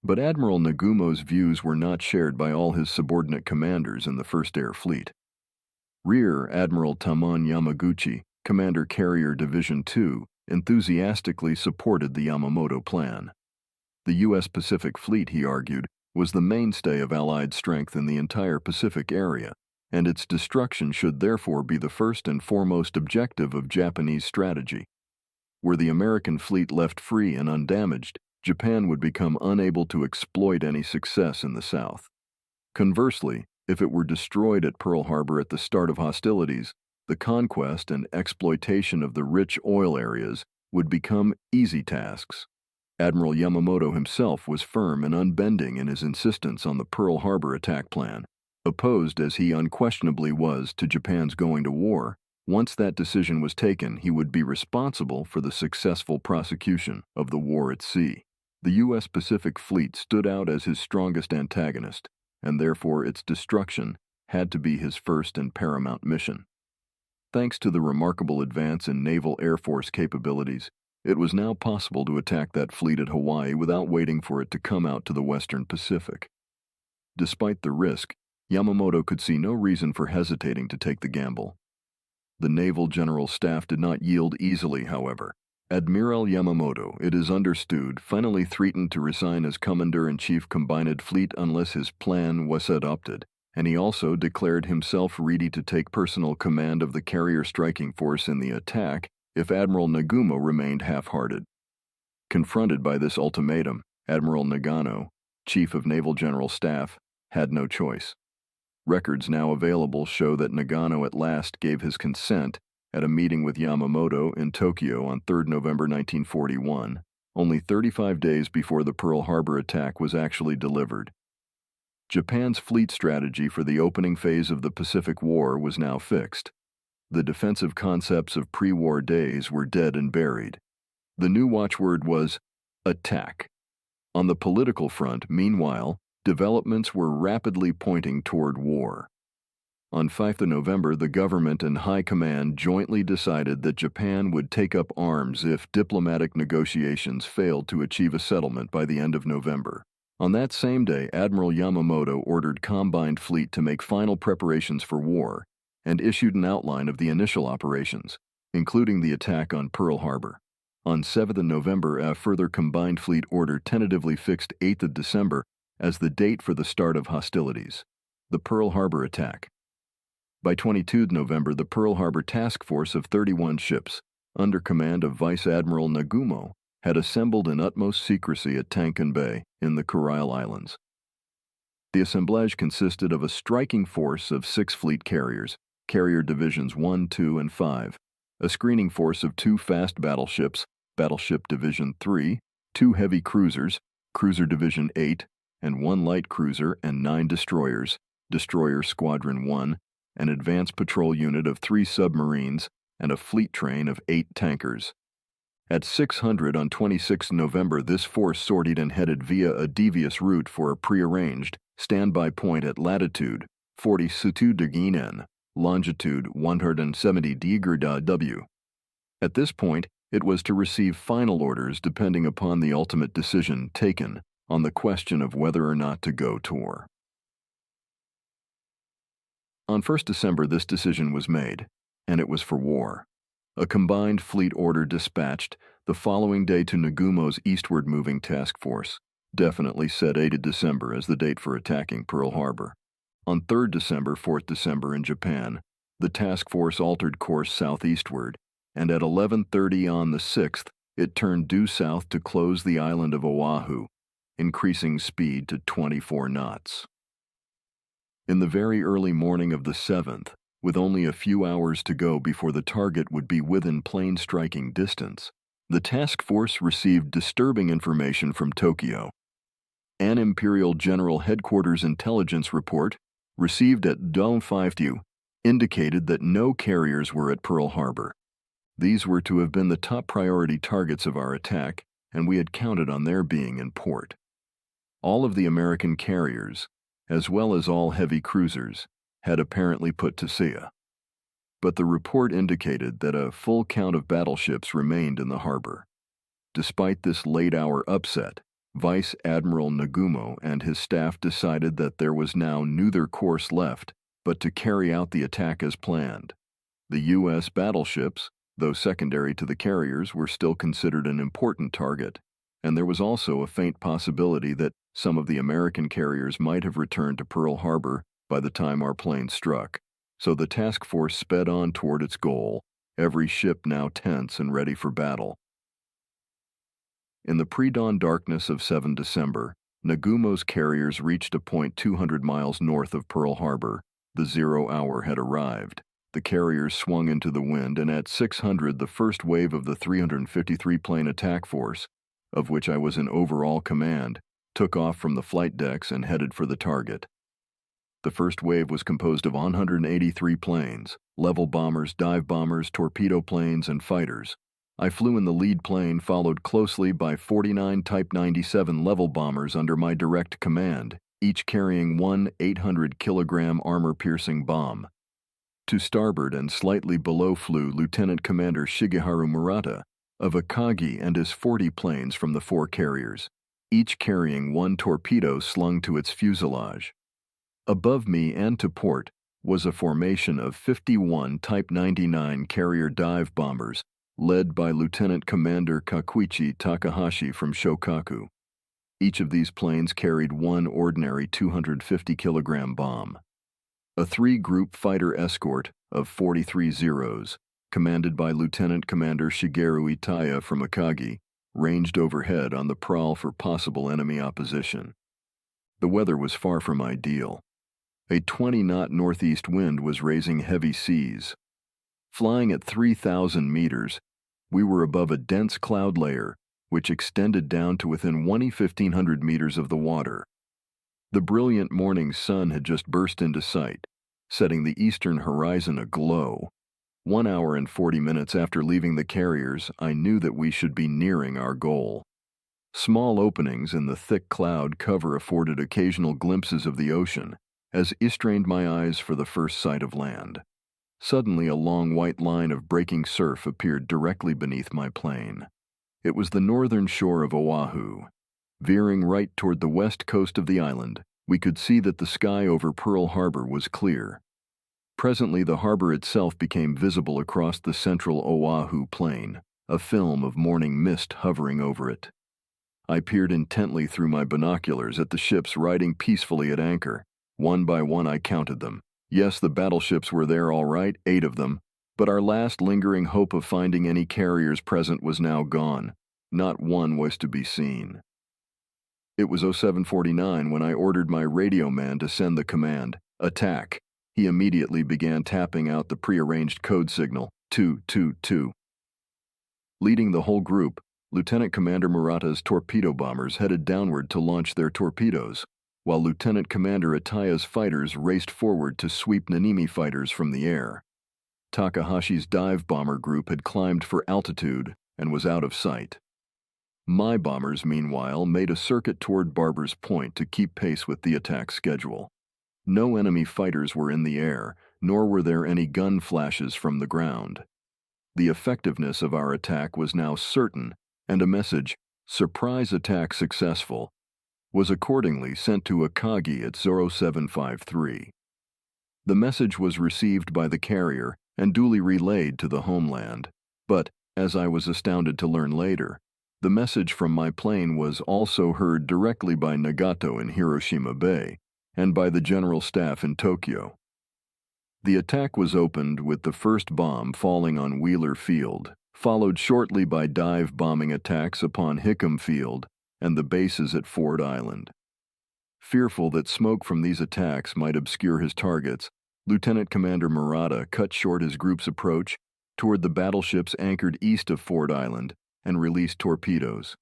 But Admiral Nagumo's views were not shared by all his subordinate commanders in the First Air Fleet. Rear Admiral Tamon Yamaguchi, Commander Carrier Division II, enthusiastically supported the Yamamoto plan. The U.S. Pacific Fleet, he argued, was the mainstay of Allied strength in the entire Pacific area, and its destruction should therefore be the first and foremost objective of Japanese strategy. Were the American fleet left free and undamaged, Japan would become unable to exploit any success in the South. Conversely, if it were destroyed at Pearl Harbor at the start of hostilities, the conquest and exploitation of the rich oil areas would become easy tasks. Admiral Yamamoto himself was firm and unbending in his insistence on the Pearl Harbor attack plan. Opposed as he unquestionably was to Japan's going to war, once that decision was taken, he would be responsible for the successful prosecution of the war at sea. The U.S. Pacific Fleet stood out as his strongest antagonist, and therefore its destruction had to be his first and paramount mission. Thanks to the remarkable advance in naval air force capabilities, it was now possible to attack that fleet at Hawaii without waiting for it to come out to the western Pacific. Despite the risk, Yamamoto could see no reason for hesitating to take the gamble. The Naval General Staff did not yield easily, however. Admiral Yamamoto, it is understood, finally threatened to resign as Commander-in-Chief Combined Fleet unless his plan was adopted, and he also declared himself ready to take personal command of the carrier striking force in the attack if Admiral Nagumo remained half-hearted. Confronted by this ultimatum, Admiral Nagano, Chief of Naval General Staff, had no choice. Records now available show that Nagano at last gave his consent at a meeting with Yamamoto in Tokyo on 3 November 1941, only 35 days before the Pearl Harbor attack was actually delivered. Japan's fleet strategy for the opening phase of the Pacific War was now fixed. The defensive concepts of pre-war days were dead and buried. The new watchword was attack. On the political front, meanwhile, developments were rapidly pointing toward war. On 5 November, the government and High Command jointly decided that Japan would take up arms if diplomatic negotiations failed to achieve a settlement by the end of November. On that same day, Admiral Yamamoto ordered Combined Fleet to make final preparations for war and issued an outline of the initial operations, including the attack on Pearl Harbor. On 7 November, a further Combined Fleet order tentatively fixed 8 December as the date for the start of hostilities, the Pearl Harbor attack. By 22 November, the Pearl Harbor task force of 31 ships, under command of Vice Admiral Nagumo, had assembled in utmost secrecy at Tankan Bay in the Kurile Islands. The assemblage consisted of a striking force of 6 fleet carriers, Carrier Divisions 1, 2, and 5, a screening force of 2 fast battleships, Battleship Division 3, 2 heavy cruisers, Cruiser Division 8, and 1 light cruiser and 9 destroyers, Destroyer Squadron 1, an advance patrol unit of 3 submarines, and a fleet train of 8 tankers. At 600 on 26 November, this force sortied and headed via a devious route for a prearranged standby point at latitude 42 degrees N, longitude 170 degrees W. At this point, it was to receive final orders depending upon the ultimate decision taken on the question of whether or not to go to war. On 1 December, this decision was made, and it was for war. A combined fleet order dispatched the following day to Nagumo's eastward moving task force, definitely set 8 December as the date for attacking Pearl Harbor. On 3 December, 4 December in Japan, the task force altered course southeastward, and at 11:30 on the 6th, it turned due south to close the island of Oahu, increasing speed to 24 knots. In the very early morning of the 7th, with only a few hours to go before the target would be within plane striking distance, the task force received disturbing information from Tokyo. An Imperial General Headquarters intelligence report, received at WWII, indicated that no carriers were at Pearl Harbor. These were to have been the top priority targets of our attack, and we had counted on their being in port. All of the American carriers, as well as all heavy cruisers, had apparently put to sea. But the report indicated that a full count of battleships remained in the harbor. Despite this late-hour upset, Vice Admiral Nagumo and his staff decided that there was now neither course left but to carry out the attack as planned. The U.S. battleships, though secondary to the carriers, were still considered an important target, and there was also a faint possibility that some of the American carriers might have returned to Pearl Harbor by the time our plane struck. So the task force sped on toward its goal, every ship now tense and ready for battle. In the pre-dawn darkness of 7 December, Nagumo's carriers reached a point 200 miles north of Pearl Harbor. The 0 hour had arrived. The carriers swung into the wind, and at 600 the first wave of the 353-plane attack force, of which I was in overall command, took off from the flight decks and headed for the target. The first wave was composed of 183 planes, level bombers, dive bombers, torpedo planes, and fighters. I flew in the lead plane, followed closely by 49 Type 97 level bombers under my direct command, each carrying one 800-kilogram armor-piercing bomb. To starboard and slightly below flew Lieutenant Commander Shigeharu Murata of Akagi and his 40 planes from the 4 carriers, each carrying one torpedo slung to its fuselage. Above me and to port was a formation of 51 Type 99 carrier dive bombers, led by Lieutenant Commander Kakuichi Takahashi from Shokaku. Each of these planes carried one ordinary 250-kilogram bomb. A 3-group fighter escort of 43 Zeros, commanded by Lieutenant Commander Shigeru Itaya from Akagi, ranged overhead on the prowl for possible enemy opposition. The weather was far from ideal. A 20-knot northeast wind was raising heavy seas. Flying at 3,000 meters, we were above a dense cloud layer which extended down to within 1,500 meters of the water. The brilliant morning sun had just burst into sight, setting the eastern horizon aglow. 1 hour and 40 minutes after leaving the carriers, I knew that we should be nearing our goal. Small openings in the thick cloud cover afforded occasional glimpses of the ocean, as I strained my eyes for the first sight of land. Suddenly, a long white line of breaking surf appeared directly beneath my plane. It was the northern shore of Oahu. Veering right toward the west coast of the island, we could see that the sky over Pearl Harbor was clear. Presently, the harbor itself became visible across the central Oahu plain, a film of morning mist hovering over it. I peered intently through my binoculars at the ships riding peacefully at anchor. One by one I counted them. Yes, the battleships were there all right, 8 of them, but our last lingering hope of finding any carriers present was now gone. Not one was to be seen. It was 07:49 when I ordered my radio man to send the command, "Attack." He immediately began tapping out the prearranged code signal, 222. Leading the whole group, Lieutenant Commander Murata's torpedo bombers headed downward to launch their torpedoes, while Lieutenant Commander Itaya's fighters raced forward to sweep Nanimi fighters from the air. Takahashi's dive bomber group had climbed for altitude and was out of sight. My bombers, meanwhile, made a circuit toward Barber's Point to keep pace with the attack schedule. No enemy fighters were in the air, nor were there any gun flashes from the ground. The effectiveness of our attack was now certain, and a message, "Surprise attack successful," was accordingly sent to Akagi at 0753. The message was received by the carrier and duly relayed to the homeland, but, as I was astounded to learn later, the message from my plane was also heard directly by Nagato in Hiroshima Bay and by the General Staff in Tokyo. The attack was opened with the first bomb falling on Wheeler Field, followed shortly by dive bombing attacks upon Hickam Field and the bases at Ford Island. Fearful that smoke from these attacks might obscure his targets, Lieutenant Commander Murata cut short his group's approach toward the battleships anchored east of Ford Island and released torpedoes.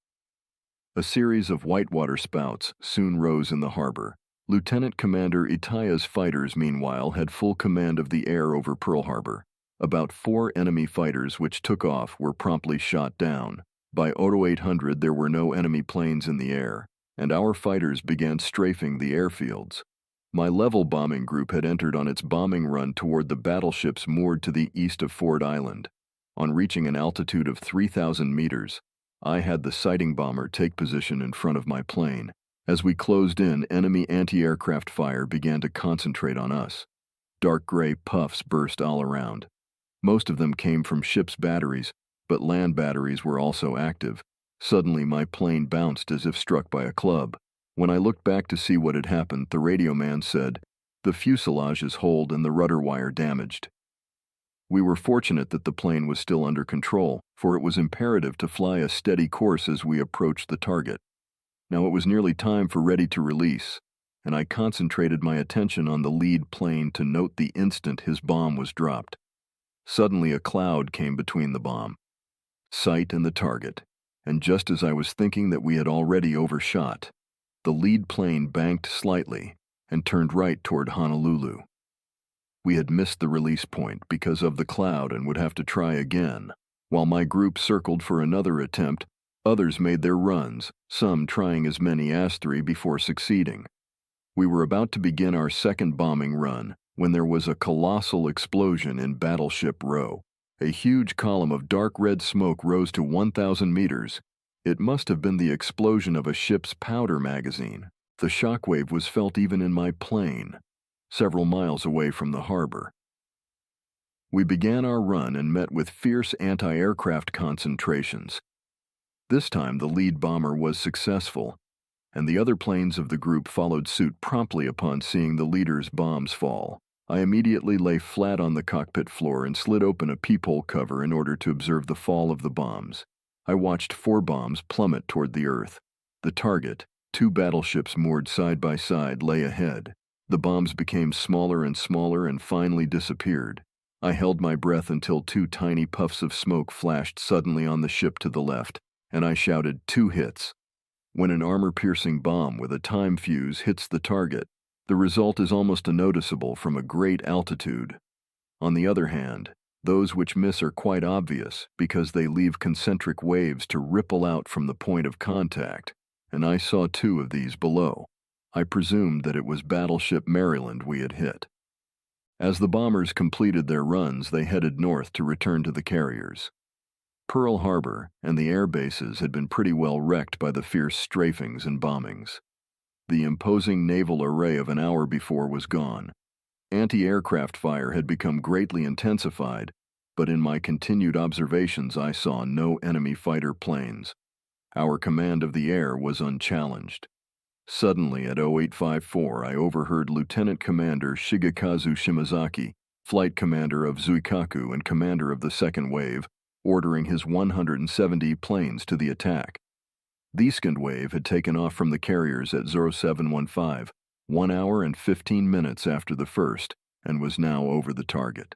A series of whitewater spouts soon rose in the harbor. Lieutenant Commander Itaya's fighters, meanwhile, had full command of the air over Pearl Harbor. About 4 enemy fighters which took off were promptly shot down. By 0800 there were no enemy planes in the air, and our fighters began strafing the airfields. My level bombing group had entered on its bombing run toward the battleships moored to the east of Ford Island. On reaching an altitude of 3,000 meters, I had the sighting bomber take position in front of my plane. As we closed in, enemy anti-aircraft fire began to concentrate on us. Dark gray puffs burst all around. Most of them came from ship's batteries, but land batteries were also active. Suddenly, my plane bounced as if struck by a club. When I looked back to see what had happened, the radio man said, "The fuselage is holed and the rudder wire damaged." We were fortunate that the plane was still under control, for it was imperative to fly a steady course as we approached the target. Now it was nearly time for ready to release, and I concentrated my attention on the lead plane to note the instant his bomb was dropped. Suddenly a cloud came between the bomb, sight, and the target, and just as I was thinking that we had already overshot, the lead plane banked slightly and turned right toward Honolulu. We had missed the release point because of the cloud and would have to try again. While my group circled for another attempt, others made their runs, some trying as many as 3 before succeeding. We were about to begin our second bombing run when there was a colossal explosion in Battleship Row. A huge column of dark red smoke rose to 1,000 meters. It must have been the explosion of a ship's powder magazine. The shockwave was felt even in my plane, several miles away from the harbor. We began our run and met with fierce anti-aircraft concentrations. This time the lead bomber was successful, and the other planes of the group followed suit promptly upon seeing the leader's bombs fall. I immediately lay flat on the cockpit floor and slid open a peephole cover in order to observe the fall of the bombs. I watched 4 bombs plummet toward the earth. The target, 2 battleships moored side by side, lay ahead. The bombs became smaller and smaller and finally disappeared. I held my breath until 2 tiny puffs of smoke flashed suddenly on the ship to the left, and I shouted, 2 hits. When an armor-piercing bomb with a time fuse hits the target, the result is almost unnoticeable from a great altitude. On the other hand, those which miss are quite obvious because they leave concentric waves to ripple out from the point of contact, and I saw 2 of these below. I presumed that it was Battleship Maryland we had hit. As the bombers completed their runs, they headed north to return to the carriers. Pearl Harbor and the air bases had been pretty well wrecked by the fierce strafings and bombings. The imposing naval array of an hour before was gone. Anti-aircraft fire had become greatly intensified, but in my continued observations I saw no enemy fighter planes. Our command of the air was unchallenged. Suddenly at 0854 I overheard Lieutenant Commander Shigekazu Shimazaki, flight commander of Zuikaku and commander of the second wave, ordering his 170 planes to the attack. The second wave had taken off from the carriers at 0715, 1 hour and 15 minutes after the first, and was now over the target.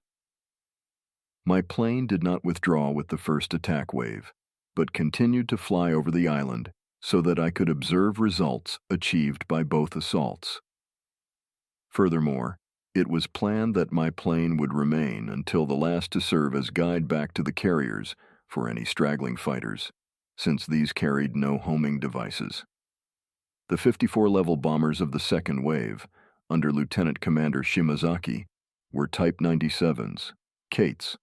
My plane did not withdraw with the first attack wave, but continued to fly over the island so that I could observe results achieved by both assaults. Furthermore, it was planned that my plane would remain until the last to serve as guide back to the carriers for any straggling fighters, since these carried no homing devices. The 54-level bombers of the second wave, under Lieutenant Commander Shimazaki, were Type 97s, Kates,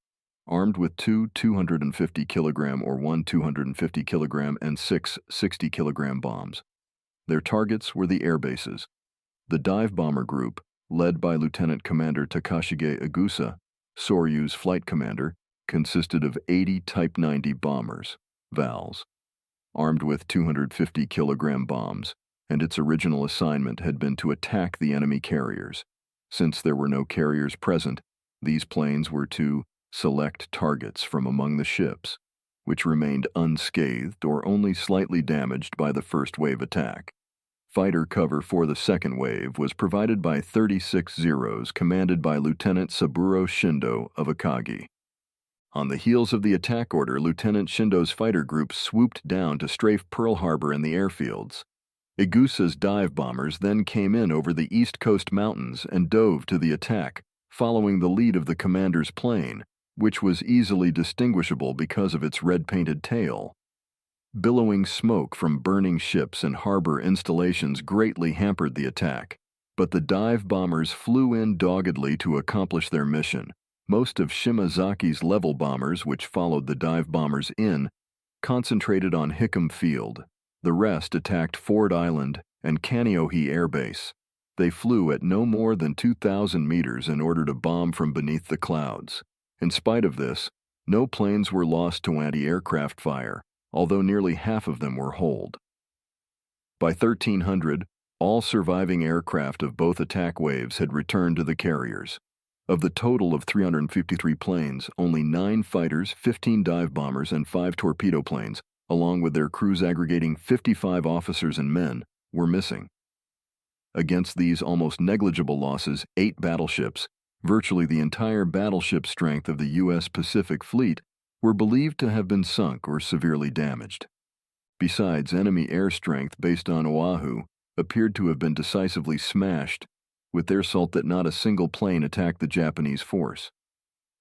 armed with 2 250-kilogram or 1 250-kilogram and 6 60-kilogram bombs. Their targets were the air bases. The dive bomber group, led by Lieutenant Commander Takashige Igusa, Soryu's flight commander, consisted of 80 Type 90 bombers, VALs, armed with 250-kilogram bombs, and its original assignment had been to attack the enemy carriers. Since there were no carriers present, these planes were to select targets from among the ships, which remained unscathed or only slightly damaged by the first wave attack. Fighter cover for the second wave was provided by 36 Zeros commanded by Lieutenant Saburo Shindo of Akagi. On the heels of the attack order, Lieutenant Shindo's fighter group swooped down to strafe Pearl Harbor and the airfields. Igusa's dive bombers then came in over the East Coast mountains and dove to the attack, following the lead of the commander's plane, which was easily distinguishable because of its red-painted tail. Billowing smoke from burning ships and harbor installations greatly hampered the attack, but the dive bombers flew in doggedly to accomplish their mission. Most of Shimazaki's level bombers, which followed the dive bombers in, concentrated on Hickam Field. The rest attacked Ford Island and Kaneohe Air Base. They flew at no more than 2,000 meters in order to bomb from beneath the clouds. In spite of this, no planes were lost to anti-aircraft fire, although nearly half of them were holed. By 1300, all surviving aircraft of both attack waves had returned to the carriers. Of the total of 353 planes, only 9 fighters, 15 dive bombers, and 5 torpedo planes, along with their crews aggregating 55 officers and men, were missing. Against these almost negligible losses, 8 battleships, virtually the entire battleship strength of the U.S. Pacific Fleet, were believed to have been sunk or severely damaged. Besides, enemy air strength based on Oahu appeared to have been decisively smashed, with their salt that not a single plane attacked the Japanese force.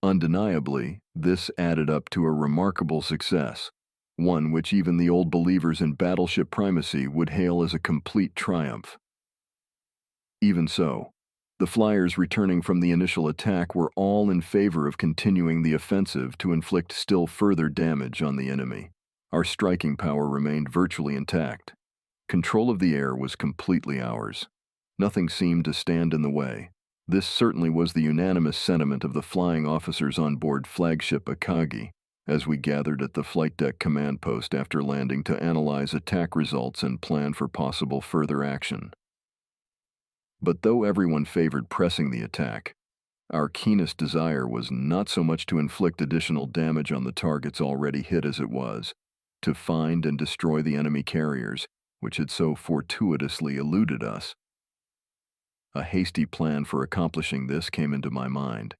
Undeniably, this added up to a remarkable success, one which even the old believers in battleship primacy would hail as a complete triumph. Even so, the flyers returning from the initial attack were all in favor of continuing the offensive to inflict still further damage on the enemy. Our striking power remained virtually intact. Control of the air was completely ours. Nothing seemed to stand in the way. This certainly was the unanimous sentiment of the flying officers on board flagship Akagi, as we gathered at the flight deck command post after landing to analyze attack results and plan for possible further action. But though everyone favored pressing the attack, our keenest desire was not so much to inflict additional damage on the targets already hit as it was to find and destroy the enemy carriers, which had so fortuitously eluded us. A hasty plan for accomplishing this came into my mind.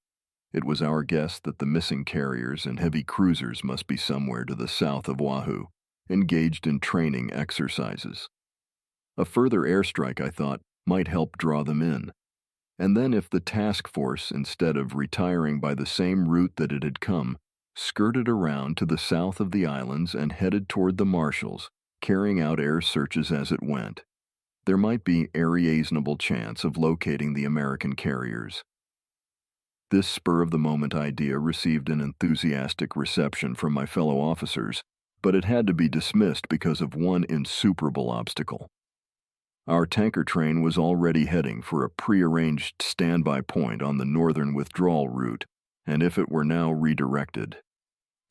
It was our guess that the missing carriers and heavy cruisers must be somewhere to the south of Oahu, engaged in training exercises. A further airstrike, I thought, might help draw them in. And then if the task force, instead of retiring by the same route that it had come, skirted around to the south of the islands and headed toward the Marshalls, carrying out air searches as it went, there might be a reasonable chance of locating the American carriers. This spur-of-the-moment idea received an enthusiastic reception from my fellow officers, but it had to be dismissed because of one insuperable obstacle. Our tanker train was already heading for a prearranged standby point on the northern withdrawal route, and if it were now redirected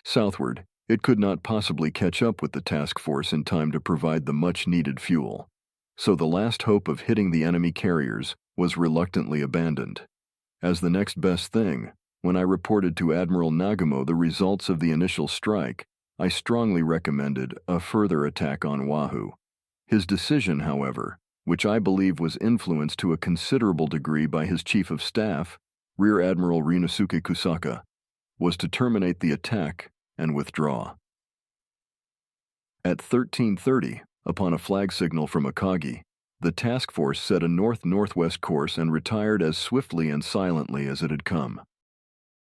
southward, it could not possibly catch up with the task force in time to provide the much-needed fuel. So the last hope of hitting the enemy carriers was reluctantly abandoned. As the next best thing, when I reported to Admiral Nagumo the results of the initial strike, I strongly recommended a further attack on Oahu. His decision, however, which I believe was influenced to a considerable degree by his Chief of Staff, Rear Admiral Ryunosuke Kusaka, was to terminate the attack and withdraw. At 1330, upon a flag signal from Akagi, the task force set a north-northwest course and retired as swiftly and silently as it had come.